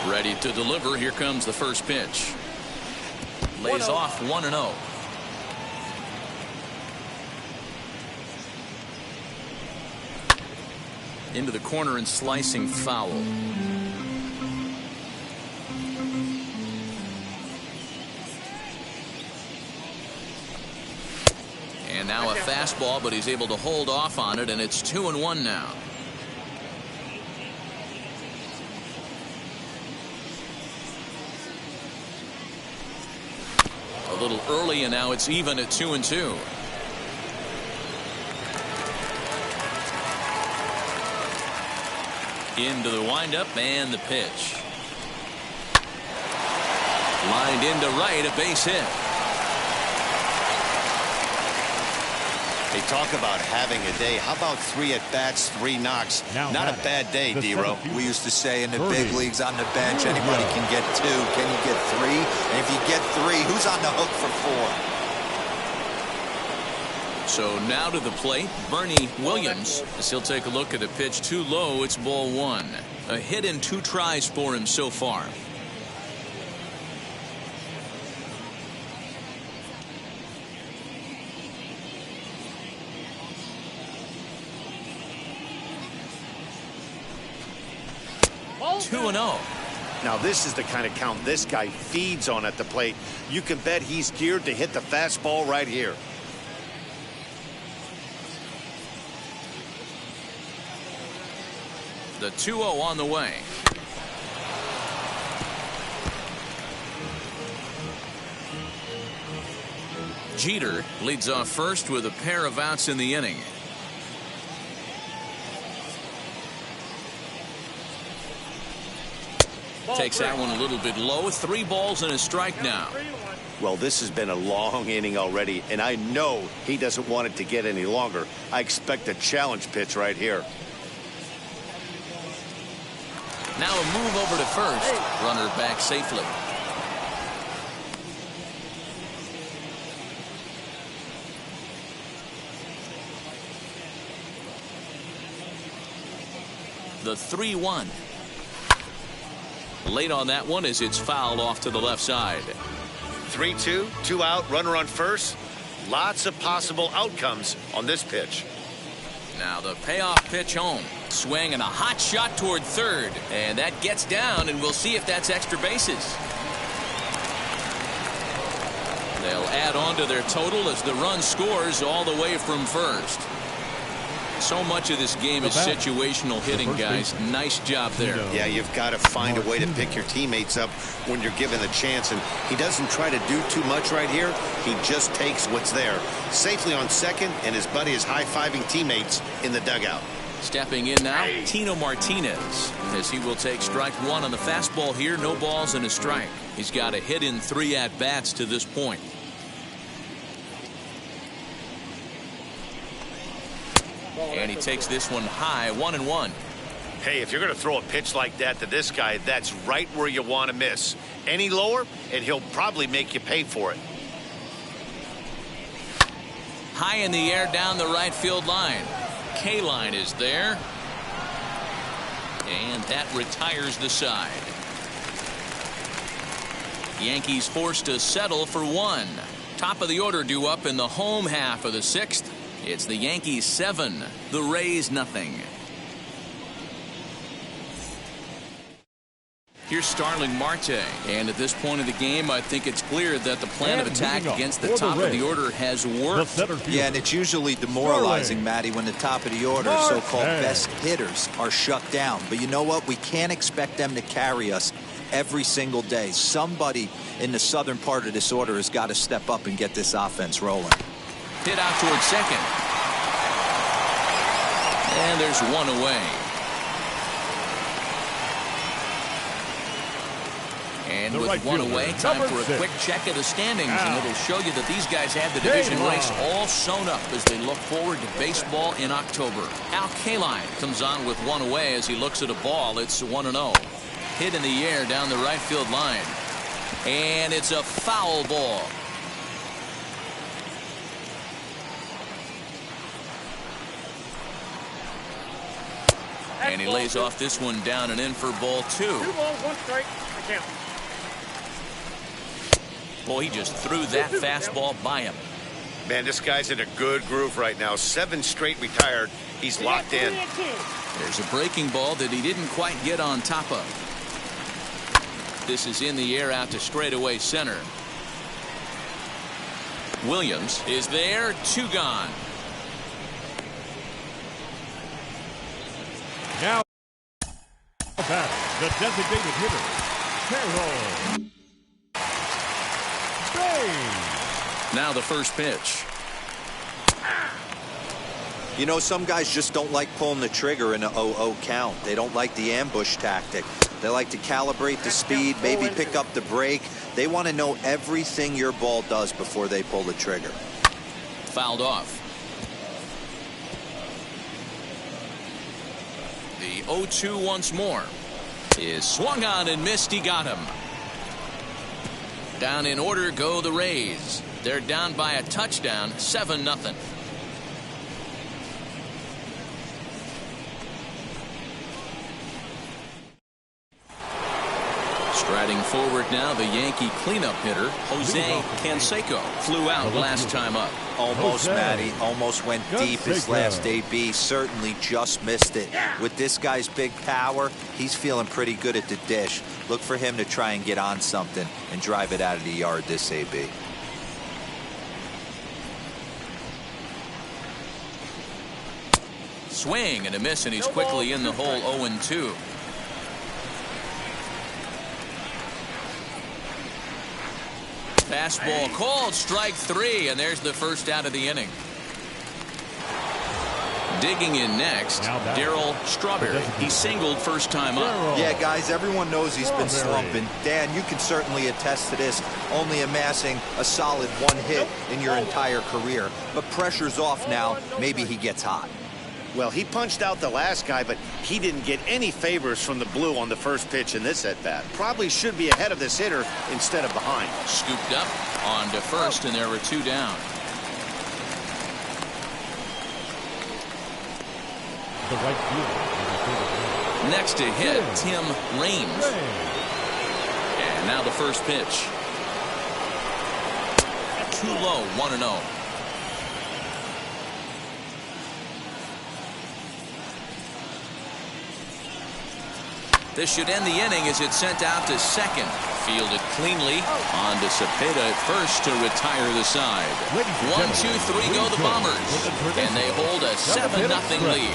Ready to deliver. Here comes the first pitch. Lays off 1-0. Into the corner and slicing foul. And now a fastball, but he's able to hold off on it, and it's 2-1 now. A little early, and now it's even at 2-2. Into the windup and the pitch. Lined into right, a base hit. They talk about having a day. How about 3 at-bats, 3 knocks? Not a bad day, D-Row. We used to say in the big leagues on the bench, anybody can get 2. Can you get 3? And if you get 3, who's on the hook for 4? So now to the plate, Bernie Williams, as he'll take a look at a pitch too low. It's ball 1. A hit in 2 tries for him so far. Ball 2-0. Now this is the kind of count this guy feeds on at the plate. You can bet he's geared to hit the fastball right here. The 2-0 on the way. Jeter leads off first with a pair of outs in the inning. Takes that one a little bit low. 3 balls and a strike now. Well, this has been a long inning already, and I know he doesn't want it to get any longer. I expect a challenge pitch right here. Now a move over to first. Runner back safely. The 3-1. Late on that one as it's fouled off to the left side. 3-2, 2 out, runner on first. Lots of possible outcomes on this pitch. Now the payoff pitch home. Swing and a hot shot toward third. And that gets down, and we'll see if that's extra bases. They'll add on to their total as the run scores all the way from first. So much of this game is situational hitting, guys. Nice job there. Yeah, you've got to find a way to pick your teammates up when you're given the chance, and he doesn't try to do too much right here. He just takes what's there. Safely on second, and his buddy is high-fiving teammates in the dugout. Stepping in now, Tino Martinez, as he will take strike 1 on the fastball here. No balls and a strike. He's got a hit in 3 at-bats to this point. And he takes this one high, 1-1. Hey, if you're going to throw a pitch like that to this guy, that's right where you want to miss. Any lower, and he'll probably make you pay for it. High in the air down the right field line. K-line is there. And that retires the side. Yankees forced to settle for 1. Top of the order due up in the home half of the 6th. It's the Yankees 7, the Rays nothing. Here's Starling Marte, and at this point of the game, I think it's clear that the plan of attack against the top of the order has worked. Yeah, and it's usually demoralizing, Matty, when the top of the order, so-called best hitters, are shut down. But you know what? We can't expect them to carry us every single day. Somebody in the southern part of this order has got to step up and get this offense rolling. Hit out towards second. And there's 1 away. And with 1 away, time for a quick check of the standings. And it'll show you that these guys have the division race all sewn up as they look forward to baseball in October. Al Kaline comes on with 1 away as he looks at a ball. It's 1-0. Hit in the air down the right field line. And it's a foul ball. And he lays off this one down and in for ball 2. 2 balls, 1 strike. I count. Boy, he just threw that fastball by him. Man, this guy's in a good groove right now. 7 straight retired. He's locked in. There's a breaking ball that he didn't quite get on top of. This is in the air out to straightaway center. Williams is there. 2 gone. Now back, the designated hitter, Carroll. Now the first pitch. You know, some guys just don't like pulling the trigger in an 0-0 count. They don't like the ambush tactic. They like to calibrate the speed, maybe pick up the break. They want to know everything your ball does before they pull the trigger. Fouled off. The 0-2 once more is swung on and missed. He got him. Down in order go the Rays. They're down by a touchdown, 7-0. Striding forward now, the Yankee cleanup hitter, Jose Canseco, flew out last time up. Almost, Matty. Almost went deep his last AB. Certainly just missed it. With this guy's big power, he's feeling pretty good at the dish. Look for him to try and get on something and drive it out of the yard this AB. Swing and a miss, and he's quickly in the hole 0-2. Fastball called, strike 3, and there's the first out of the inning. Digging in next, Darryl Strawberry. He singled first time up. Yeah, guys, everyone knows he's been slumping. Dan, you can certainly attest to this, only amassing a solid 1 hit in your entire career. But pressure's off now. Maybe he gets hot. Well, he punched out the last guy, but he didn't get any favors from the blue on the first pitch in this at-bat. Probably should be ahead of this hitter instead of behind. Scooped up on to first, and there were 2 down. The right fielder. Next to hit, Tim Raines. And now the first pitch. Too low, 1-0. This should end the inning as it's sent out to second. Fielded cleanly. On to Cepeda at first to retire the side. 1, 2, 3 go the Bombers. And they hold a 7-0 lead.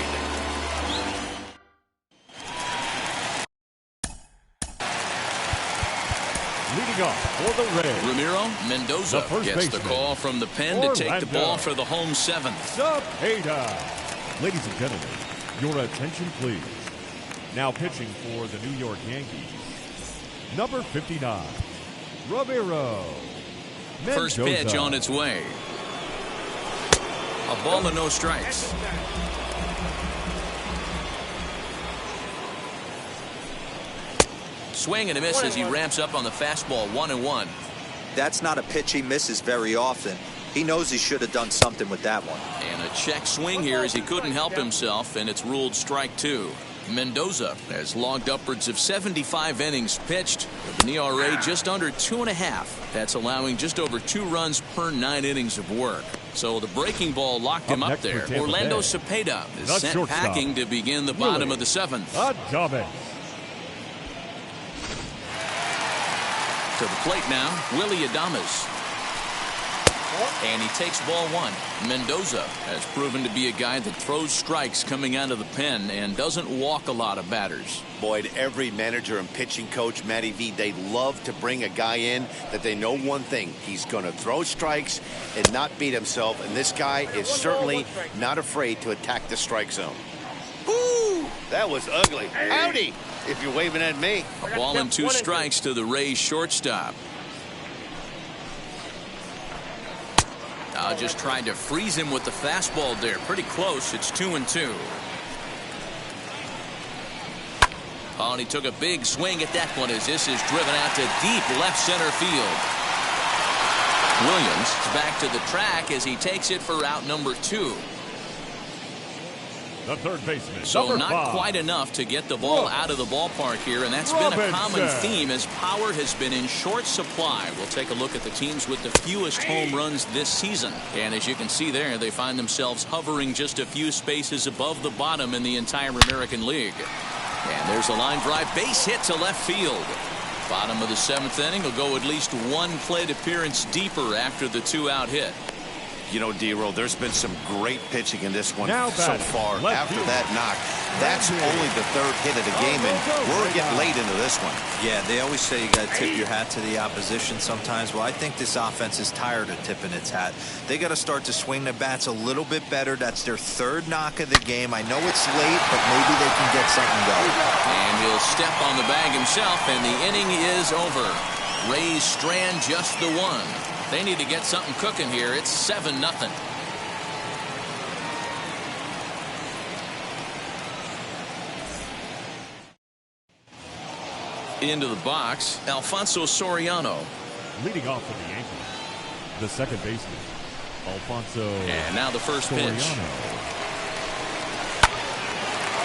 Leading off for the Rays, Ramiro Mendoza gets the call from the pen to take the ball for the home 7th. Cepeda. Ladies and gentlemen, your attention please. Now pitching for the New York Yankees, number 59, Ramiro Mendoza. First pitch on its way. A ball and no strikes. Swing and a miss as he ramps up on the fastball, 1-1. That's not a pitch he misses very often. He knows he should have done something with that one. And a check swing here as he couldn't help himself, and it's ruled strike 2. Mendoza has logged upwards of 75 innings pitched with an ERA just under 2.5. That's allowing just over 2 runs per 9 innings of work. So the breaking ball locked him up there. Orlando Cepeda is sent packing to begin the bottom of the 7th. To the plate now, Willie Adames. And he takes ball 1. Mendoza has proven to be a guy that throws strikes coming out of the pen and doesn't walk a lot of batters. Boyd, every manager and pitching coach, Matty V, they love to bring a guy in that they know one thing. He's going to throw strikes and not beat himself. And this guy is certainly not afraid to attack the strike zone. Ooh, that was ugly. Howdy, if you're waving at me. A ball and 2 strikes to the Rays shortstop. Just tried to freeze him with the fastball there. Pretty close. It's 2-2. Oh, and he took a big swing at that one as this is driven out to deep left center field. Williams is back to the track as he takes it for out number 2. The third baseman. So not quite enough to get the ball out of the ballpark here, and that's been a common theme as power has been in short supply. We'll take a look at the teams with the fewest home runs this season. And as you can see there, they find themselves hovering just a few spaces above the bottom in the entire American League. And there's a line drive base hit to left field. Bottom of the 7th inning will go at least 1 plate appearance deeper after the 2-out hit. You know, D-Roll, there's been some great pitching in this one so far. After that knock, that's only the 3rd hit of the game, and we're getting late into this one. Yeah, they always say you got to tip your hat to the opposition sometimes. Well, I think this offense is tired of tipping its hat. They got to start to swing the bats a little bit better. That's their 3rd knock of the game. I know it's late, but maybe they can get something going. And he'll step on the bag himself, and the inning is over. Rays strand just the 1. They need to get something cooking here. It's 7-0. Into the box, Alfonso Soriano. Leading off for the Yankees, the second baseman, Alfonso. And now the first Soriano. pitch.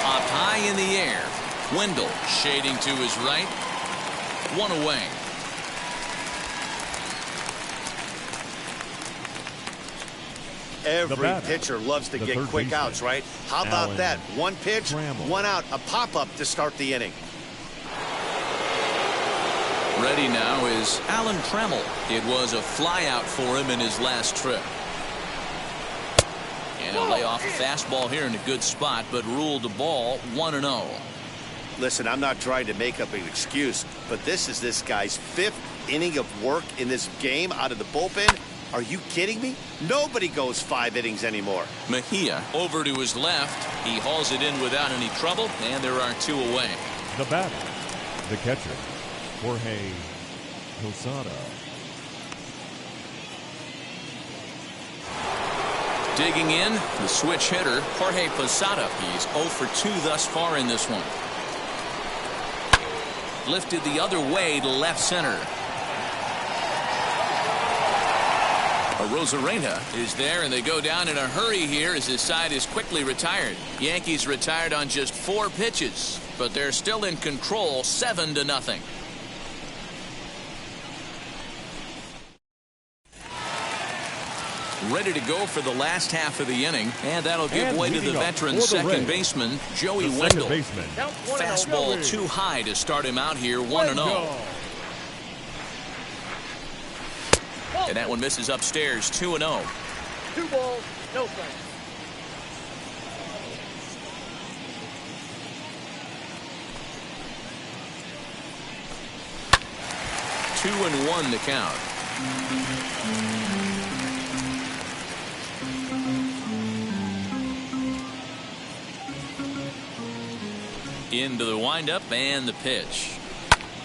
Up high in the air. Wendell shading to his right. 1 away. Every pitcher loves to get quick outs, right? How about that? 1 pitch, 1 out, a pop-up to start the inning. Ready now is Alan Trammell. It was a fly out for him in his last trip. And he'll lay off a fastball here in a good spot, but ruled the ball 1-0. Listen, I'm not trying to make up an excuse, but this is this guy's 5th inning of work in this game out of the bullpen. Are you kidding me? Nobody goes 5 innings anymore. Mejia over to his left. He hauls it in without any trouble, and there are 2 away. The batter, the catcher, Jorge Posada. Digging in, the switch hitter, Jorge Posada. He's 0 for 2 thus far in this one. Lifted the other way to left center. Rosarena is there, and they go down in a hurry here as his side is quickly retired. Yankees retired on just 4 pitches, but they're still in control 7-0. Ready to go for the last half of the inning, and that'll give way to the veteran second baseman, Joey Wendell. Fastball too high to start him out here, 1-0. And that one misses upstairs, 2-0. 2 balls, no strikes. Two and 1 the count. Into the windup and the pitch.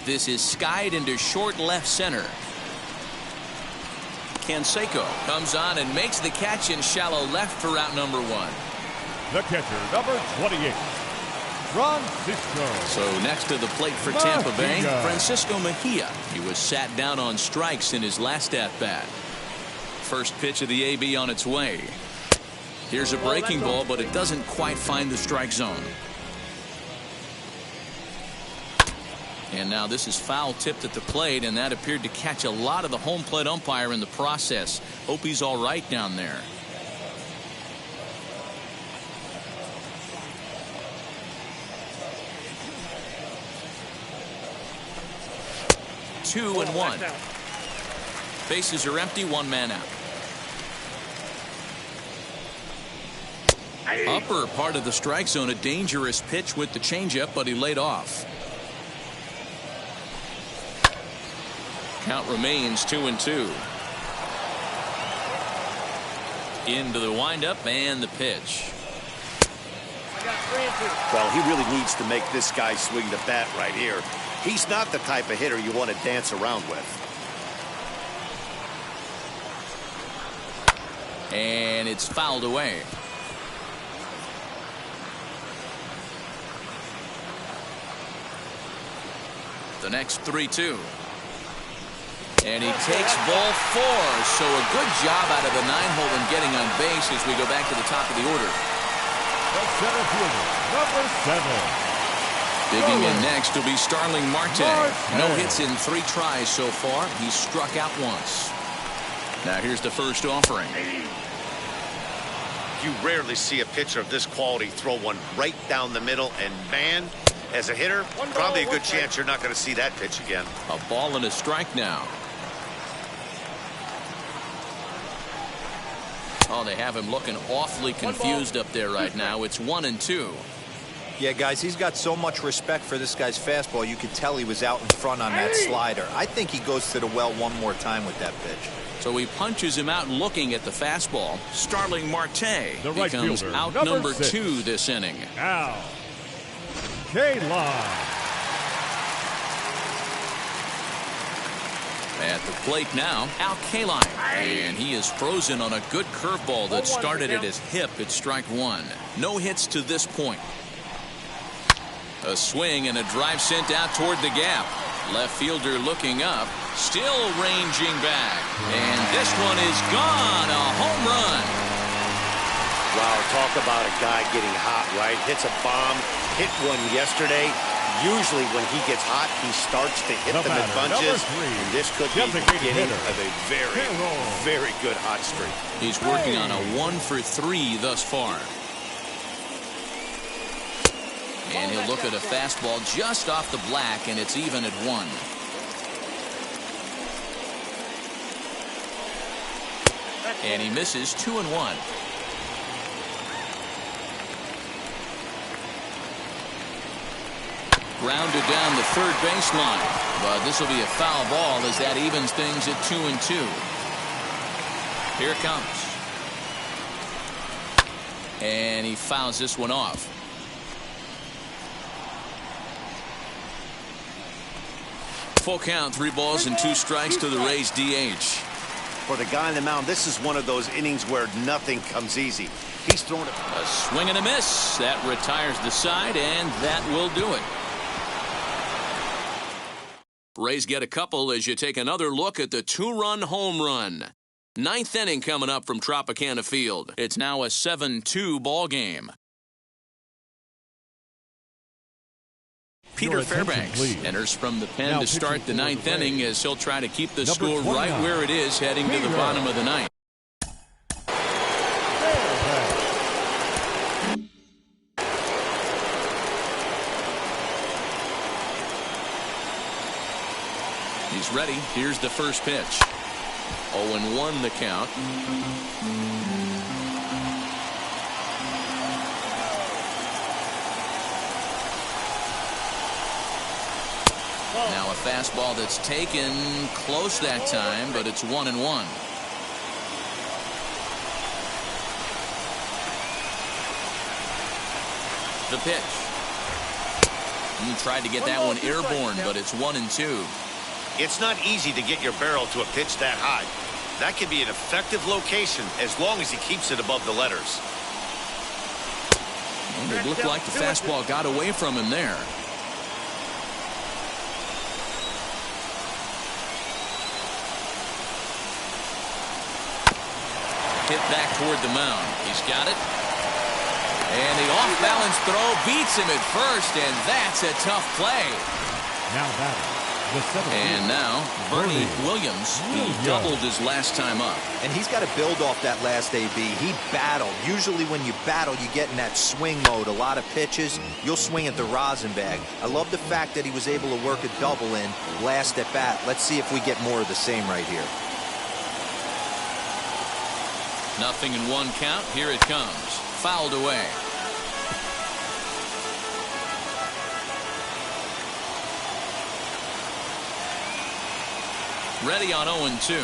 This is skied into short left center. Canseco comes on and makes the catch in shallow left for out number 1. The catcher, number 28, Francisco. So next to the plate for Tampa Bay, Francisco Mejia. He was sat down on strikes in his last at-bat. First pitch of the AB on its way. Here's a breaking ball, but it doesn't quite find the strike zone. And now this is foul tipped at the plate, and that appeared to catch a lot of the home plate umpire in the process. Hope he's all right down there. Two and 1. Bases are empty, 1 man out. Upper part of the strike zone, a dangerous pitch with the changeup, but he laid off. Count remains 2-2. Into the windup and the pitch. Well, he really needs to make this guy swing the bat right here. He's not the type of hitter you want to dance around with. And it's fouled away. The next 3-2. And he takes ball 4. So a good job out of the 9-hole in getting on base as we go back to the top of the order. The center fielder, number 7. Digging in next will be Starling Marte. No hits in 3 tries so far. He's struck out once. Now here's the first offering. You rarely see a pitcher of this quality throw one right down the middle, and man, as a hitter, probably a good chance you're not going to see that pitch again. A ball and a strike now. Oh, they have him looking awfully confused up there right now. It's 1-2. Yeah, guys, he's got so much respect for this guy's fastball. You could tell he was out in front on that slider. I think he goes to the well one more time with that pitch. So he punches him out looking at the fastball. Starling Marte The right becomes fielder, out number number 6. 2 this inning. Al Kaline. At the plate now, Al Kaline. And he is frozen on a good curveball that started at his hip at strike 1. No hits to this point. A swing and a drive sent out toward the gap. Left fielder looking up, still ranging back. And this one is gone, a home run. Wow, talk about a guy getting hot, right? Hits a bomb, hit one yesterday. Usually when he gets hot, he starts to hit them in bunches. And this could be the beginning of a very, very good hot streak. He's working on a 1 for 3 thus far. And he'll look at a fastball just off the black, and it's even at 1. And he misses 2-1. Grounded down the third baseline. But this will be a foul ball as that evens things at 2-2. Here it comes. And he fouls this one off. Full count, 3 balls and 2 strikes to the Rays DH. For the guy on the mound, this is one of those innings where nothing comes easy. He's thrown a swing and a miss. That retires the side, and that will do it. Rays get a couple as you take another look at the 2-run home run. 9th inning coming up from Tropicana Field. It's now a 7-2 ball game. Peter Fairbanks enters from the pen to start the 9th inning as he'll try to keep the score right where it is heading to the bottom of the 9th. He's ready. Here's the first pitch. 0-1 the count. Now a fastball that's taken close that time, but it's 1-1. The pitch. He tried to get that one airborne, but it's 1-2. It's not easy to get your barrel to a pitch that high. That can be an effective location as long as he keeps it above the letters. And it looked like the fastball got away from him there. Hit back toward the mound. He's got it. And the off-balance throw beats him at first, and that's a tough play. Now batting. And now, Bernie Williams, he doubled his last time up. And he's got to build off that last AB. He battled. Usually when you battle, you get in that swing mode. A lot of pitches, you'll swing at the rosin bag. I love the fact that he was able to work a double in last at bat. Let's see if we get more of the same right here. 0-1 count. Here it comes. Fouled away. Ready on 0-2.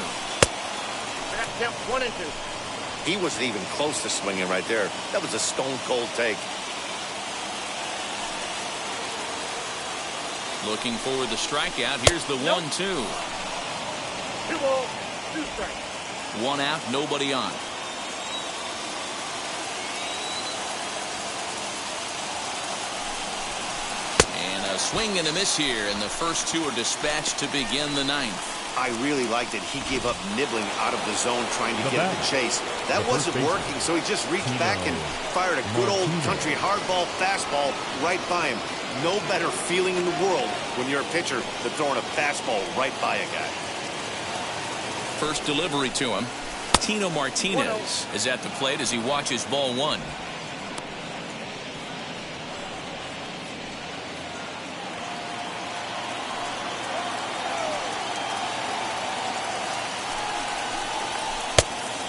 Attempt 1-2. He wasn't even close to swinging right there. That was a stone-cold take. Looking for the strikeout. Here's the 1-2. 2 balls, 2 strikes. 1 out, nobody on. And a swing and a miss here, and the first 2 are dispatched to begin the 9th. I really liked it. He gave up nibbling out of the zone trying to get the chase. That wasn't working, so he just reached back and fired a good old country hardball fastball right by him. No better feeling in the world when you're a pitcher than throwing a fastball right by a guy. First delivery to him. Tino Martinez is at the plate as he watches ball 1.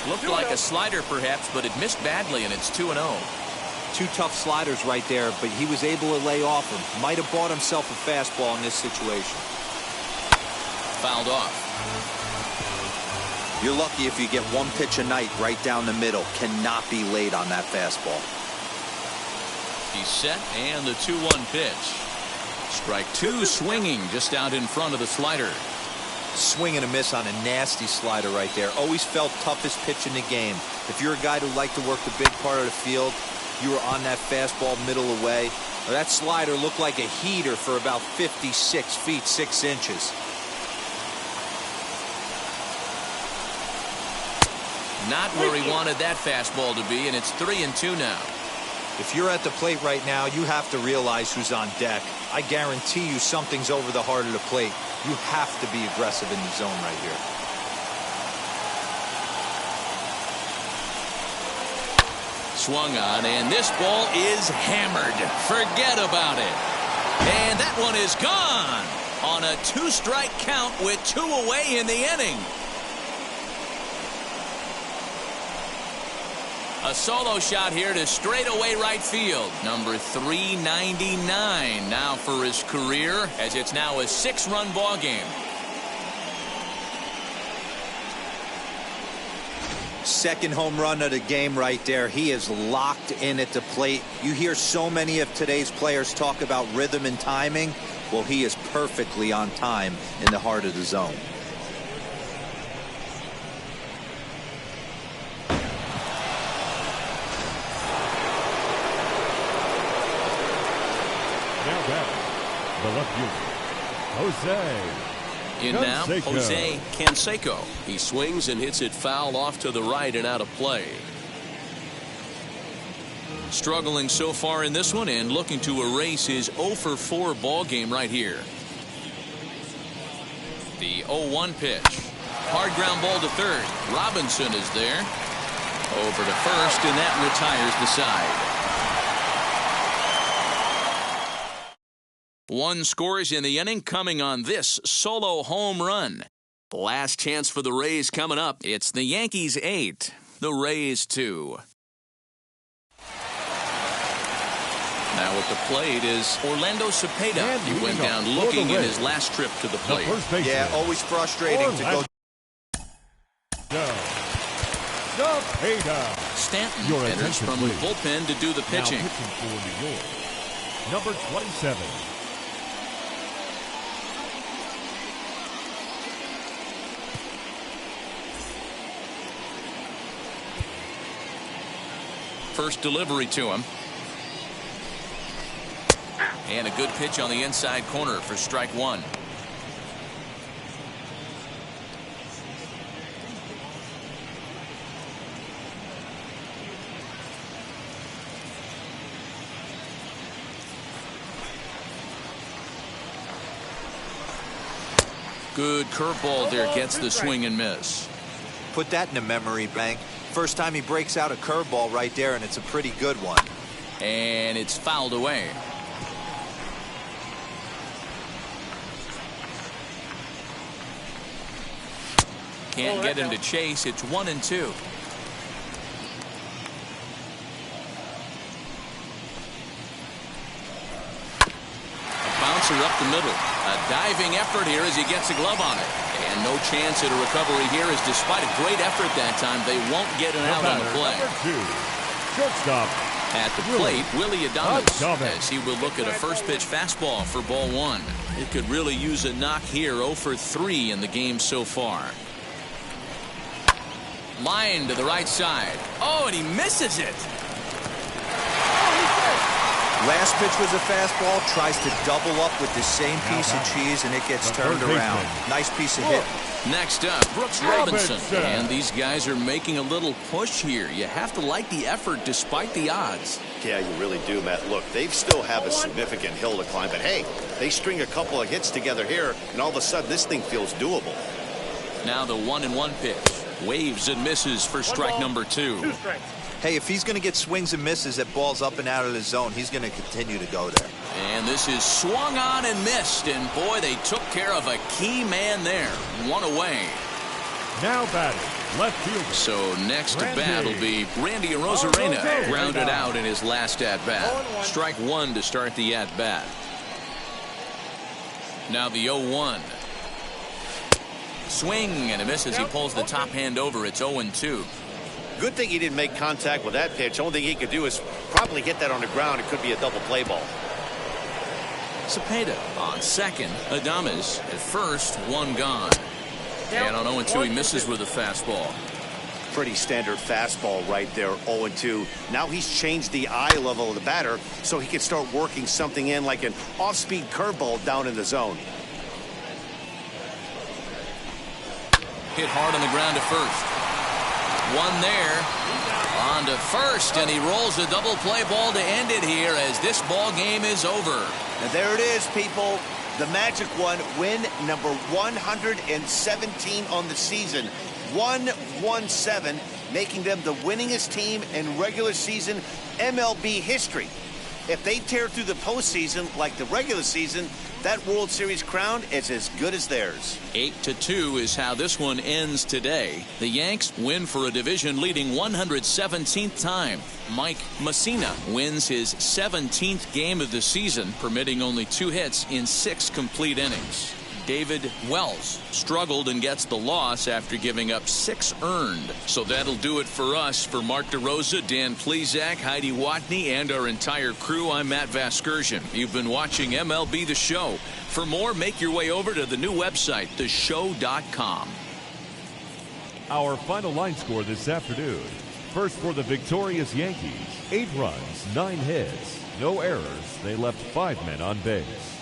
Looked like a slider perhaps, but it missed badly, and it's 2-0. 2 tough sliders right there, but he was able to lay off him. Might have bought himself a fastball in this situation. Fouled off. You're lucky if you get 1 pitch a night right down the middle. Cannot be late on that fastball. He's set, and the 2-1 pitch. Strike 2 swinging just out in front of the slider. Swing and a miss on a nasty slider right there. Always felt toughest pitch in the game. If you're a guy who liked to work the big part of the field, you were on that fastball middle away. That slider looked like a heater for about 56 feet 6 inches. Not where he wanted that fastball to be, and it's 3-2 now. If you're at the plate right now, you have to realize who's on deck. I guarantee you something's over the heart of the plate. You have to be aggressive in the zone right here. Swung on, and this ball is hammered. Forget about it. And that one is gone on a 2-strike count with 2 away in the inning. A solo shot here to straightaway right field. Number 399 now for his career, as it's now a 6-run ball game. Second home run of the game right there. He is locked in at the plate. You hear so many of today's players talk about rhythm and timing. Well, he is perfectly on time in the heart of the zone. Now back, the left fielder, Jose. In now, Jose Canseco. He swings and hits it foul off to the right and out of play. Struggling so far in this one and looking to erase his 0-for-4 ball game right here. The 0-1 pitch. Hard ground ball to third. Robinson is there. Over to first, and that retires the side. One scores in the inning coming on this solo home run. Last chance for the Rays coming up. It's the Yankees 8, the Rays 2. Now at the plate is Orlando Cepeda. He went down looking in his last trip to the plate. Yeah, always frustrating to go. Cepeda. Stanton enters from the bullpen to do the pitching. Now pitching for New York, number 27. First delivery to him. And a good pitch on the inside corner for strike one. Good curveball there, gets the swing and miss. Put that in a memory bank. First time he breaks out a curveball right there, and it's a pretty good one. And it's fouled away. Can't get him to chase. It's 1-2. Bouncer up the middle. A diving effort here as he gets a glove on it. And no chance at a recovery here, as despite a great effort that time, they won't get an out on the play. Shortstop. At the plate, Willie Adames, as he will look at a first pitch fastball for ball one. It could really use a knock here. 0-for-3 in the game so far. Line to the right side. Oh, and he misses it. Last pitch was a fastball, tries to double up with the same piece of cheese, and it gets turned around. Nice piece of hit. Next up, Brooks Robinson. And these guys are making a little push here. You have to like the effort despite the odds. Yeah, you really do, Matt. Look, they still have a significant hill to climb, but hey, they string a couple of hits together here, and all of a sudden this thing feels doable. Now the 1-1 pitch. Waves and misses for strike number 2. Hey, if he's going to get swings and misses at balls up and out of the zone, he's going to continue to go there. And this is swung on and missed, and boy, they took care of a key man there. One away. Now batting, left fielder. So next to bat will be Randy Arozarena, grounded out in his last at-bat. Strike one to start the at-bat. Now the 0-1. Swing and a miss as he pulls the top hand over. It's 0-2. Good thing he didn't make contact with that pitch. Only thing he could do is probably hit that on the ground. It could be a double play ball. Cepeda on second. Adames at first. One gone. And on 0-2 he misses with a fastball. Pretty standard fastball right there. 0-2. Now he's changed the eye level of the batter so he can start working something in like an off-speed curveball down in the zone. Hit hard on the ground to first. One there. On to first, and he rolls a double play ball to end it here as this ball game is over. And there it is, people. The magic one, win number 117 on the season. 117, making them the winningest team in regular season MLB history. If they tear through the postseason like the regular season, that World Series crown is as good as theirs. 8-2 is how this one ends today. The Yanks win for a division-leading 117th time. Mike Mussina wins his 17th game of the season, permitting only 2 hits in 6 complete innings. David Wells struggled and gets the loss after giving up 6 earned. So that'll do it for us. For Mark DeRosa, Dan Plesac, Heidi Watney, and our entire crew, I'm Matt Vasgersian. You've been watching MLB The Show. For more, make your way over to the new website, theshow.com. Our final line score this afternoon. First for the victorious Yankees, 8 runs, 9 hits, no errors. They left 5 men on base.